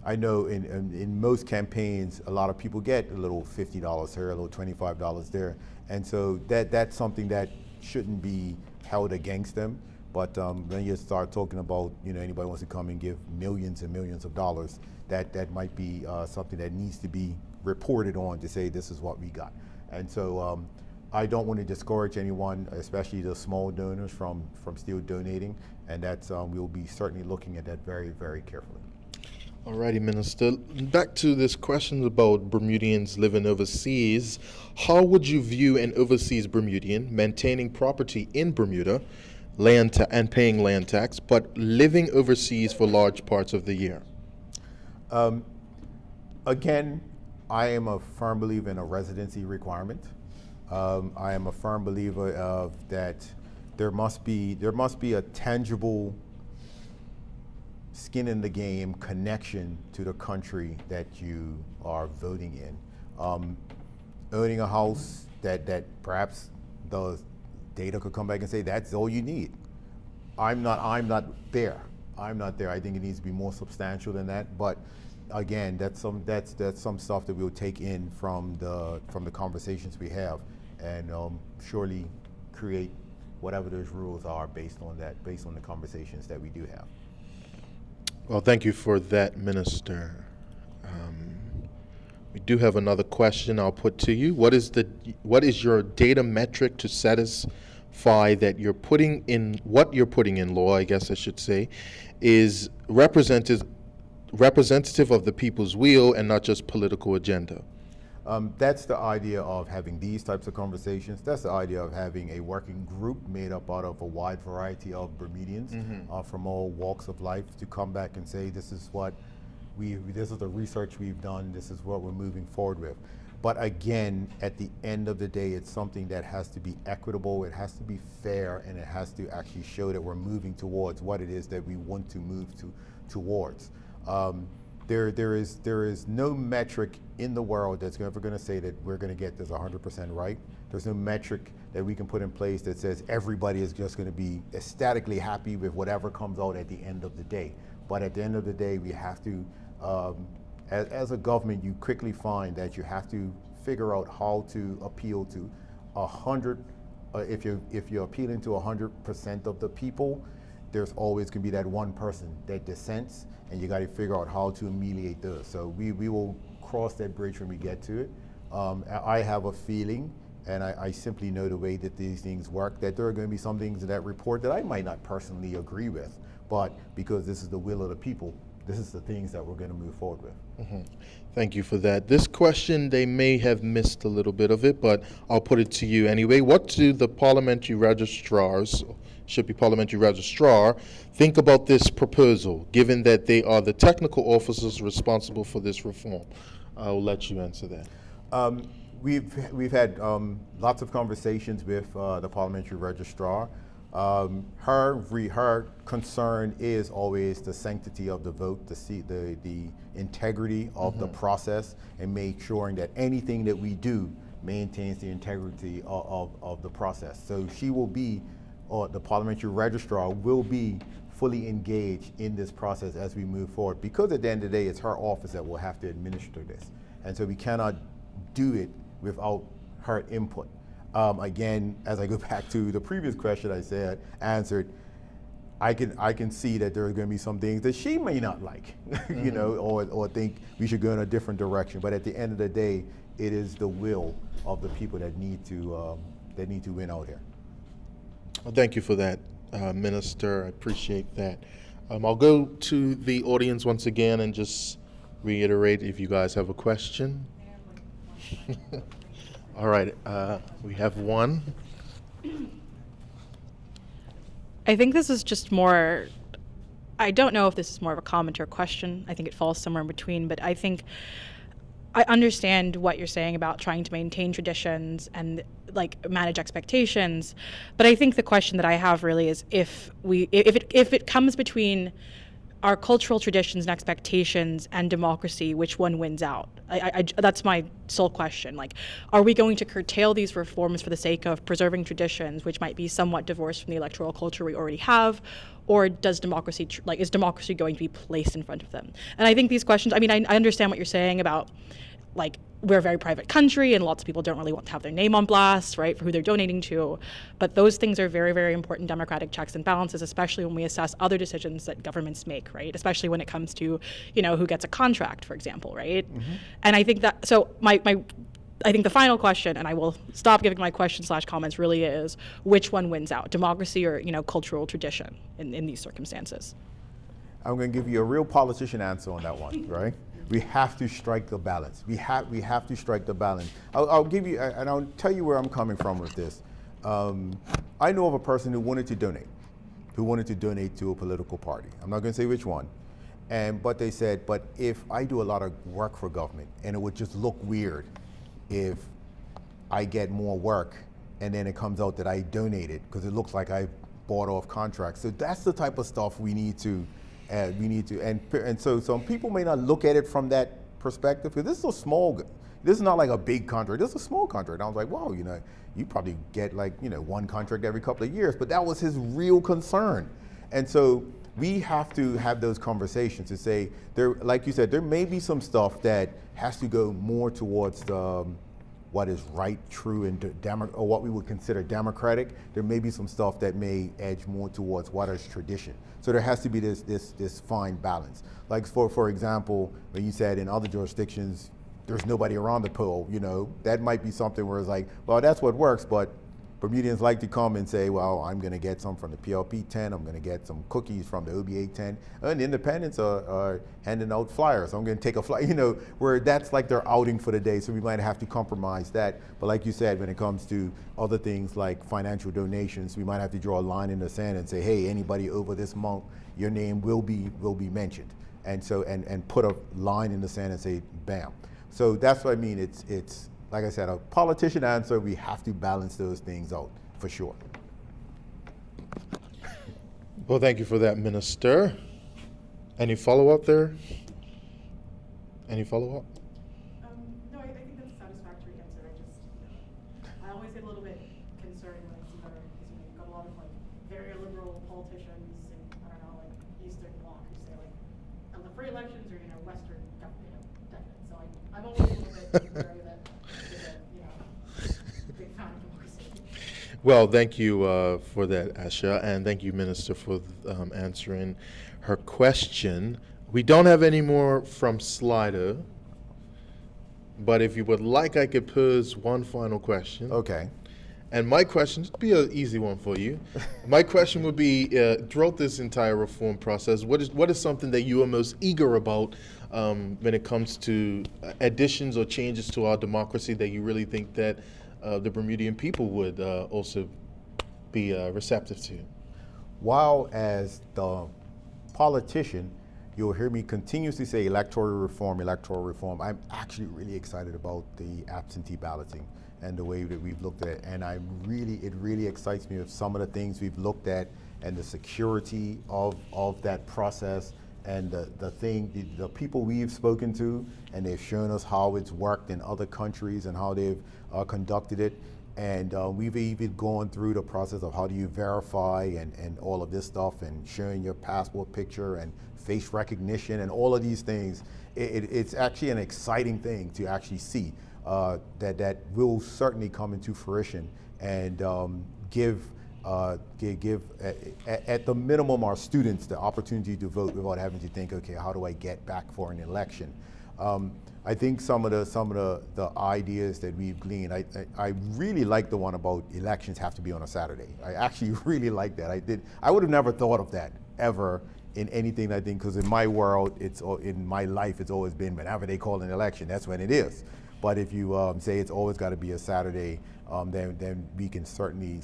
I know in most campaigns, a lot of people get a little $50 here, a little $25 there. And so that's something that shouldn't be held against them. But when you start talking about, anybody wants to come and give millions and millions of dollars, that might be something that needs to be reported on to say this is what we got. And so I don't want to discourage anyone, especially the small donors, from still donating. And that's we'll be certainly looking at that very, very carefully. Alrighty, Minister. Back to this question about Bermudians living overseas. How would you view an overseas Bermudian maintaining property in Bermuda, and paying land tax, but living overseas for large parts of the year? Again, I am a firm believer in a residency requirement. I am a firm believer of that there must be a tangible skin in the game connection to the country that you are voting in. Owning a house that perhaps the data could come back and say that's all you need. I'm not there. I think it needs to be more substantial than that. But again, that's some stuff that we'll take in from the conversations we have, and surely create whatever those rules are based on the conversations that we do have. Well, thank you for that, Minister. We do have another question I'll put to you. What is your data metric to satisfy that what you're putting in law, I guess I should say, is representative of the people's will and not just political agenda? That's the idea of having these types of conversations. That's the idea of having a working group made up out of a wide variety of Bermudians from all walks of life to come back and say, this is the research we've done, this is what we're moving forward with. But again, at the end of the day, it's something that has to be equitable, it has to be fair, and it has to actually show that we're moving towards what it is that we want to move towards. There is no metric in the world that's ever going to say that we're going to get this 100% right. There's no metric that we can put in place that says everybody is just going to be ecstatically happy with whatever comes out at the end of the day. But at the end of the day, we have to, as a government, you quickly find that you have to figure out how to appeal to 100. If you're appealing to 100% of the people, there's always going to be that one person that dissents, and you got to figure out how to ameliorate those. So we will cross that bridge when we get to it. I have a feeling, and I simply know the way that these things work, that there are going to be some things in that report that I might not personally agree with, but because this is the will of the people, this is the things that we're going to move forward with. Thank you for that. This question, they may have missed a little bit of it, but I'll put it to you anyway. What do the parliamentary registrars, should be parliamentary registrar, think about this proposal, given that they are the technical officers responsible for this reform? I'll let you answer that. We've had lots of conversations with the parliamentary registrar. Her concern is always the sanctity of the vote, the integrity of the process, and make sure that anything that we do maintains the integrity of the process. So she will be, or the parliamentary registrar will be, fully engaged in this process as we move forward, because at the end of the day, it's her office that will have to administer this. And so we cannot do it without her input. Again, as I go back to the previous question I answered, I can see that there are going to be some things that she may not like, or think we should go in a different direction. But at the end of the day, it is the will of the people that need to win out here. Well, thank you for that, Minister. I appreciate that. I'll go to the audience once again and just reiterate if you guys have a question. All right, we have one. I think this is just more, I don't know if this is more of a comment or a question. I think it falls somewhere in between, but I think I understand what you're saying about trying to maintain traditions and manage expectations, but I think the question that I have really is if it comes between are cultural traditions and expectations and democracy, which one wins out? That's my sole question. Like, are we going to curtail these reforms for the sake of preserving traditions, which might be somewhat divorced from the electoral culture we already have? Or does democracy, is democracy going to be placed in front of them? And I think these questions, I mean, I understand what you're saying about, like, we're a very private country and lots of people don't really want to have their name on blast, right, for who they're donating to. But those things are very, very important democratic checks and balances, especially when we assess other decisions that governments make, right? Especially when it comes to, who gets a contract, for example, right? Mm-hmm. And I think that, so I think the final question, and I will stop giving my question/comments, really is, which one wins out, democracy or, cultural tradition in these circumstances? I'm going to give you a real politician answer on that one, right? We have to strike the balance. We have to strike the balance. I'll give you, and I'll tell you where I'm coming from with this. I know of a person who wanted to donate to a political party. I'm not going to say which one. But they said, but if I do a lot of work for government, and it would just look weird if I get more work and then it comes out that I donated because it looks like I bought off contracts. So that's the type of stuff we need to, and so some people may not look at it from that perspective, because this is not like a big contract, this is a small contract. I was like, wow, you probably get one contract every couple of years, but that was his real concern. And so we have to have those conversations to say, like you said, there may be some stuff that has to go more towards what is right, true, and or what we would consider democratic. There may be some stuff that may edge more towards what is tradition. So there has to be this fine balance. Like for example, when you said in other jurisdictions, there's nobody around the pool, that might be something where it's like, well, that's what works, but Bermudians like to come and say, well, I'm going to get some from the PLP tent, I'm going to get some cookies from the OBA tent, and independents are handing out flyers. I'm going to take a flyer, where that's like their outing for the day, so we might have to compromise that. But like you said, when it comes to other things like financial donations, we might have to draw a line in the sand and say, hey, anybody over this amount, your name will be mentioned. And so, and put a line in the sand and say, bam. So that's what I mean, it's like I said, a politician answer, we have to balance those things out, for sure. Well, thank you for that, Minister. Any follow-up there? Any follow-up? No, I think that's a satisfactory answer. I always get a little bit concerned when I see that, because you've got a lot of very liberal politicians in, I don't know, Eastern Bloc who say the free elections are, Western government decadent. So I'm always a little bit worried that big fan of democracy. Well, thank you for that, Asha, and thank you, Minister, for answering her question. We don't have any more from Slido, but if you would like, I could pose one final question. Okay. And my question would be an easy one for you. My question would be, throughout this entire reform process, what is something that you are most eager about when it comes to additions or changes to our democracy that you really think that the Bermudian people would also be receptive to? While as the politician, you'll hear me continuously say electoral reform, I'm actually really excited about the absentee balloting and the way that we've looked at it. And it really excites me with some of the things we've looked at and the security of that process and the people we've spoken to, and they've shown us how it's worked in other countries and how they've conducted it. And we've even gone through the process of how do you verify and all of this stuff, and showing your passport picture and face recognition and all of these things. It's actually an exciting thing to actually see that will certainly come into fruition and give at the minimum our students the opportunity to vote without having to think, okay, how do I get back for an election? I think some of the ideas that we've gleaned, I really like the one about elections have to be on a Saturday. I actually really like that. I would have never thought of that ever in anything, I think, because in my world, in my life, it's always been whenever they call an election, that's when it is. But if you say it's always got to be a Saturday, then we can certainly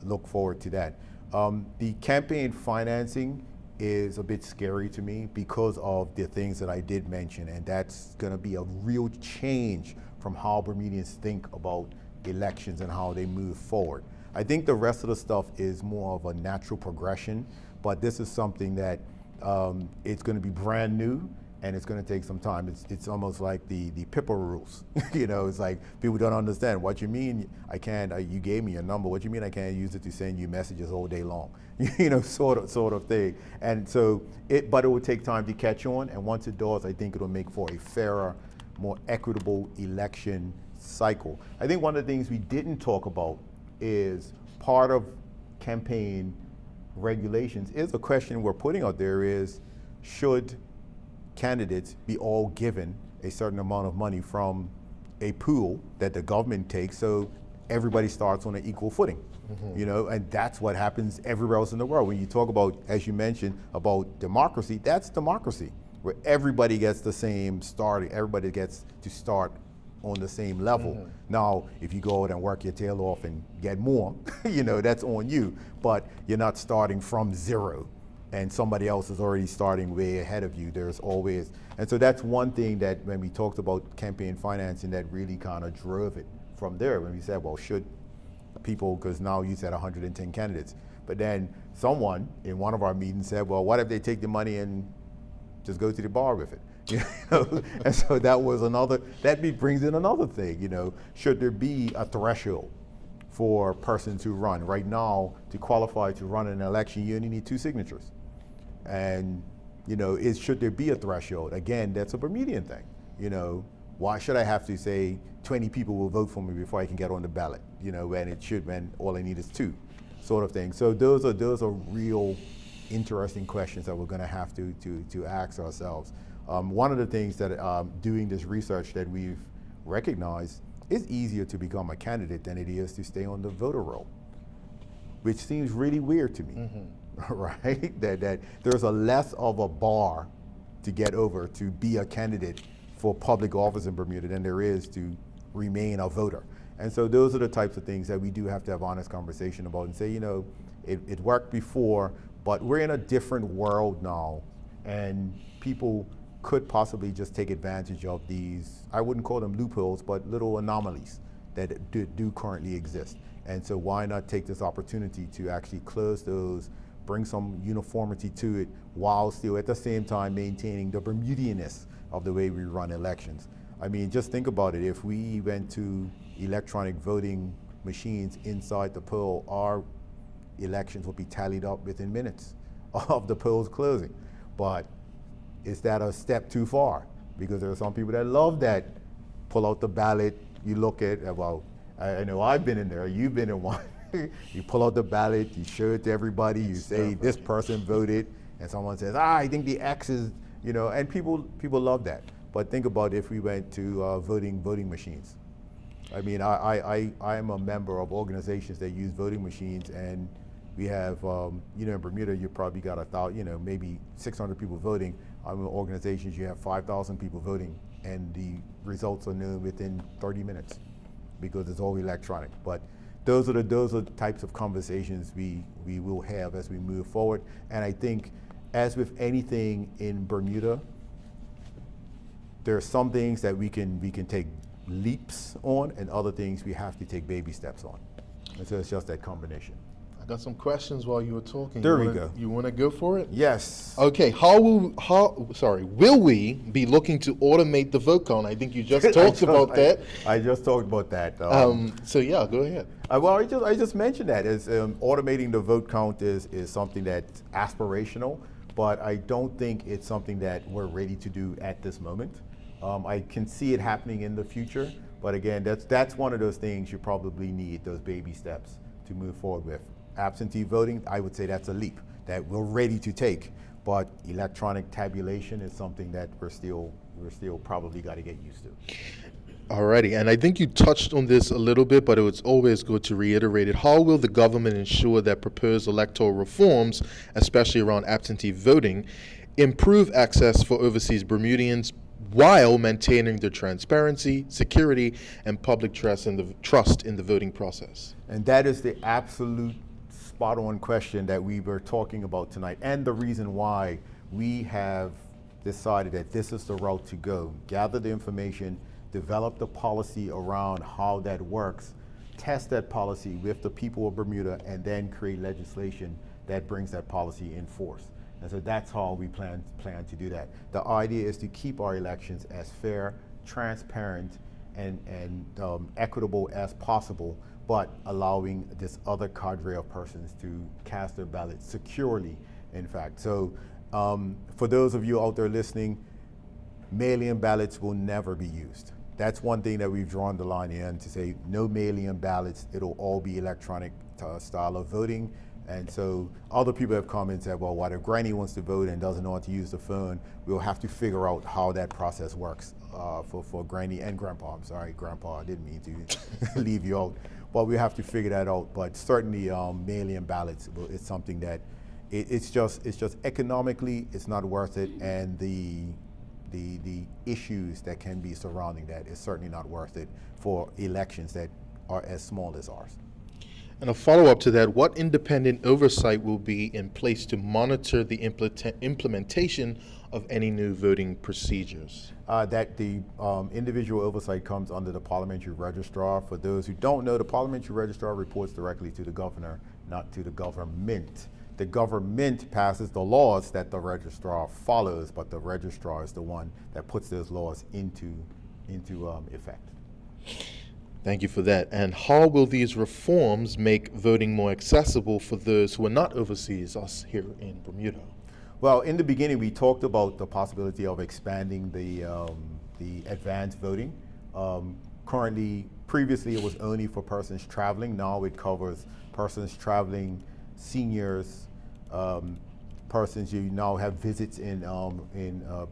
look forward to that. The campaign financing is a bit scary to me because of the things that I did mention, and that's going to be a real change from how Bermudians think about elections and how they move forward. I think the rest of the stuff is more of a natural progression, but this is something that it's going to be brand new, and it's going to take some time. It's almost like the PIPA rules. You know, it's like people don't understand. What you mean I can't, you gave me a number, what you mean I can't use it to send you messages all day long? You know, sort of thing. And so, but it will take time to catch on, and once it does, I think it'll make for a fairer, more equitable election cycle. I think one of the things we didn't talk about is part of campaign regulations is a question we're putting out there is, should candidates be all given a certain amount of money from a pool that the government takes, so everybody starts on an equal footing? You know, and that's what happens everywhere else in the world. When you talk about, as you mentioned, about democracy, that's democracy, where everybody gets the same starting, everybody gets to start on the same level. Now, if you go out and work your tail off and get more, you know, that's on you, but you're not starting from zero and somebody else is already starting way ahead of you. There's always, and so that's one thing that when we talked about campaign financing, that really kind of drove it from there, when we said, well, should people, because now you said 110 candidates, but then someone in one of our meetings said, well, what if they take the money and just go to the bar with it? You know? And so that was another, brings in another thing, you know, should there be a threshold for persons who run? Right now, to qualify to run an election, you only need 2 signatures. And, you know, should there be a threshold? Again, that's a Bermudian thing. You know, why should I have to say 20 people will vote for me before I can get on the ballot? You know, when all I need is 2, sort of thing. So those are real interesting questions that we're going to have to ask ourselves. One of the things that doing this research that we've recognized, it's easier to become a candidate than it is to stay on the voter roll, which seems really weird to me, right? That there's a less of a bar to get over to be a candidate for public office in Bermuda than there is to remain a voter. And so those are the types of things that we do have to have honest conversation about and say, you know, it worked before, but we're in a different world now, and people could possibly just take advantage of these, I wouldn't call them loopholes, but little anomalies that do currently exist. And so why not take this opportunity to actually close those, bring some uniformity to it, while still at the same time maintaining the Bermudianness of the way we run elections. I mean, just think about it. If we went to electronic voting machines inside the poll, our elections will be tallied up within minutes of the polls closing. But is that a step too far? Because there are some people that love that. Pull out the ballot, you look at, well, I know I've been in there, you've been in one. You pull out the ballot, you show it to everybody, you say this person voted, and someone says, I think the X is, you know, and people love that. But think about if we went to voting machines. I mean, I am a member of organizations that use voting machines, and we have, you know, in Bermuda, you probably got maybe 600 people voting. I'm in organizations, you have 5,000 people voting, and the results are known within 30 minutes because it's all electronic. But those are the types of conversations we will have as we move forward. And I think, as with anything in Bermuda, there are some things that we can take leaps on, and other things we have to take baby steps on. And so it's just that combination. I got some questions while you were talking. There we go. You want to go for it? Yes. Okay. Will we be looking to automate the vote count? I think you just talked about that. I just talked about that. So yeah, go ahead. Well, I just mentioned that as automating the vote count is something that's aspirational, but I don't think it's something that we're ready to do at this moment. I can see it happening in the future, but again, that's one of those things you probably need those baby steps to move forward with. Absentee voting, I would say that's a leap that we're ready to take, but electronic tabulation is something that we're still probably got to get used to. Alrighty, and I think you touched on this a little bit, but it's always good to reiterate it. How will the government ensure that proposed electoral reforms, especially around absentee voting, improve access for overseas Bermudians while maintaining the transparency, security, and public trust in the voting process? And that is the absolute spot-on question that we were talking about tonight, and the reason why we have decided that this is the route to go. Gather the information, develop the policy around how that works, test that policy with the people of Bermuda, and then create legislation that brings that policy in force. And so that's how we plan to do that. The idea is to keep our elections as fair, transparent, and equitable as possible, but allowing this other cadre of persons to cast their ballots securely, in fact. So for those of you out there listening, mail-in ballots will never be used. That's one thing that we've drawn the line in, to say no mail-in ballots, it'll all be electronic style of voting. And so other people have come and said, well, what if Granny wants to vote and doesn't know how to use the phone? We'll have to figure out how that process works for Granny and Grandpa. I'm sorry, Grandpa, I didn't mean to leave you out. But we have to figure that out. But certainly mail-in ballots is something that it's just economically, it's not worth it. And the issues that can be surrounding that is certainly not worth it for elections that are as small as ours. And a follow-up to that, what independent oversight will be in place to monitor the implementation of any new voting procedures? That the individual oversight comes under the parliamentary registrar. For those who don't know, the parliamentary registrar reports directly to the governor, not to the government. The government passes the laws that the registrar follows, but the registrar is the one that puts those laws into effect. Thank you for that. And how will these reforms make voting more accessible for those who are not overseas, us here in Bermuda? Well, in the beginning, we talked about the possibility of expanding the advanced voting. Previously, it was only for persons traveling. Now it covers persons traveling, seniors, persons. You now have visits in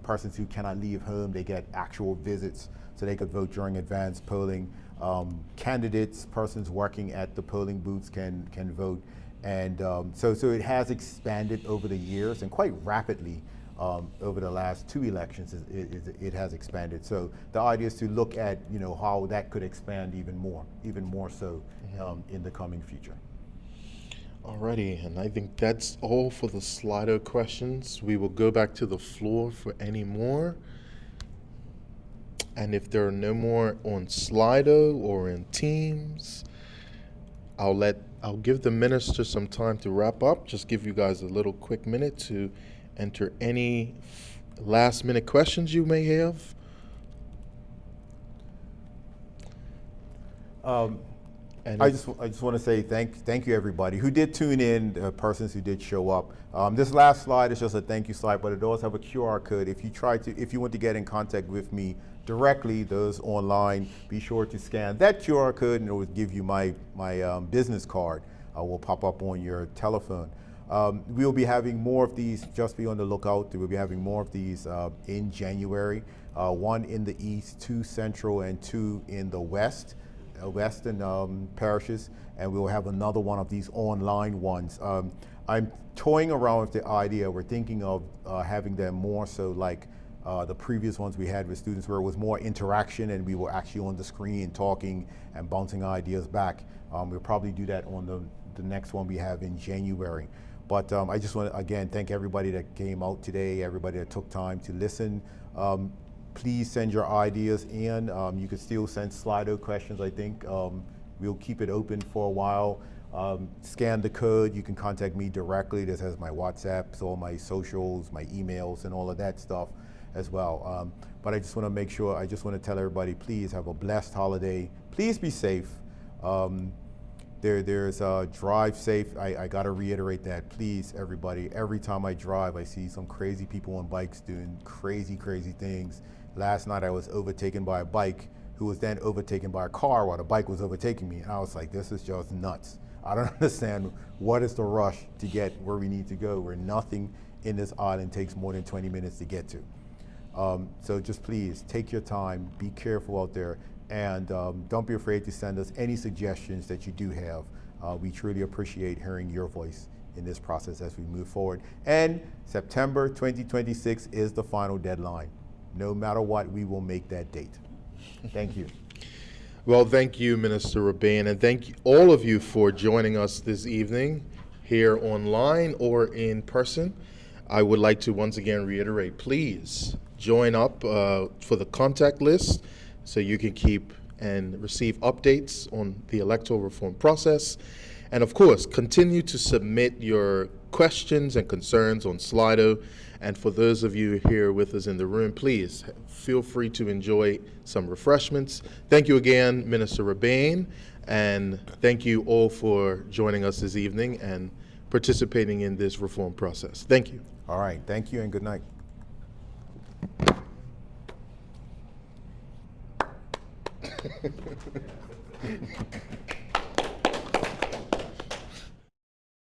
persons who cannot leave home. They get actual visits, so they could vote during advanced polling. Candidates, persons working at the polling booths can vote. And so it has expanded over the years, and quite rapidly over the last 2 elections. It has expanded. So the idea is to look at how that could expand even more so in the coming future. Alrighty, and I think that's all for the Slido questions. We will go back to the floor for any more. And if there are no more on Slido or in Teams, I'll give the minister some time to wrap up. Just give you guys a little quick minute to enter any last minute questions you may have. I just want to say thank you everybody who did tune in, persons who did show up. This last slide is just a thank you slide, but it does have a QR code. If you want to get in contact with me directly, those online, be sure to scan that QR code, and it will give you my business card. Will pop up on your telephone. We'll be having more of these. Just be on the lookout. We'll be having more of these in January. 1 in the east, 2 central, and 2 in the west. Western parishes, and we'll have another one of these online ones. I'm toying around with the idea. We're thinking of having them more so like the previous ones we had with students, where it was more interaction and we were actually on the screen talking and bouncing ideas back. We'll probably do that on the next one we have in January. But I just want to again thank everybody that came out today, everybody that took time to listen. Please send your ideas in. You can still send Slido questions, I think. We'll keep it open for a while. Scan the code. You can contact me directly. This has my WhatsApps, all my socials, my emails, and all of that stuff as well. But I just want to make sure, I just want to tell everybody, please have a blessed holiday. Please be safe. There's drive safe. I got to reiterate that. Please, everybody, every time I drive, I see some crazy people on bikes doing crazy things. Last night I was overtaken by a bike who was then overtaken by a car while the bike was overtaking me. And I was like, this is just nuts. I don't understand what is the rush to get where we need to go, where nothing in this island takes more than 20 minutes to get to. So just please take your time, be careful out there, and don't be afraid to send us any suggestions that you do have. We truly appreciate hearing your voice in this process as we move forward. And September 2026 is the final deadline. No matter what, we will make that date. Thank you. Well, thank you, Minister Rabin, and thank you, all of you for joining us this evening here online or in person. I would like to once again reiterate, please join up for the contact list so you can keep and receive updates on the electoral reform process. And of course, continue to submit your questions and concerns on Slido. And for those of you here with us in the room, please feel free to enjoy some refreshments. Thank you again, Minister Rebane, and thank you all for joining us this evening and participating in this reform process. Thank you. All right, thank you and good night.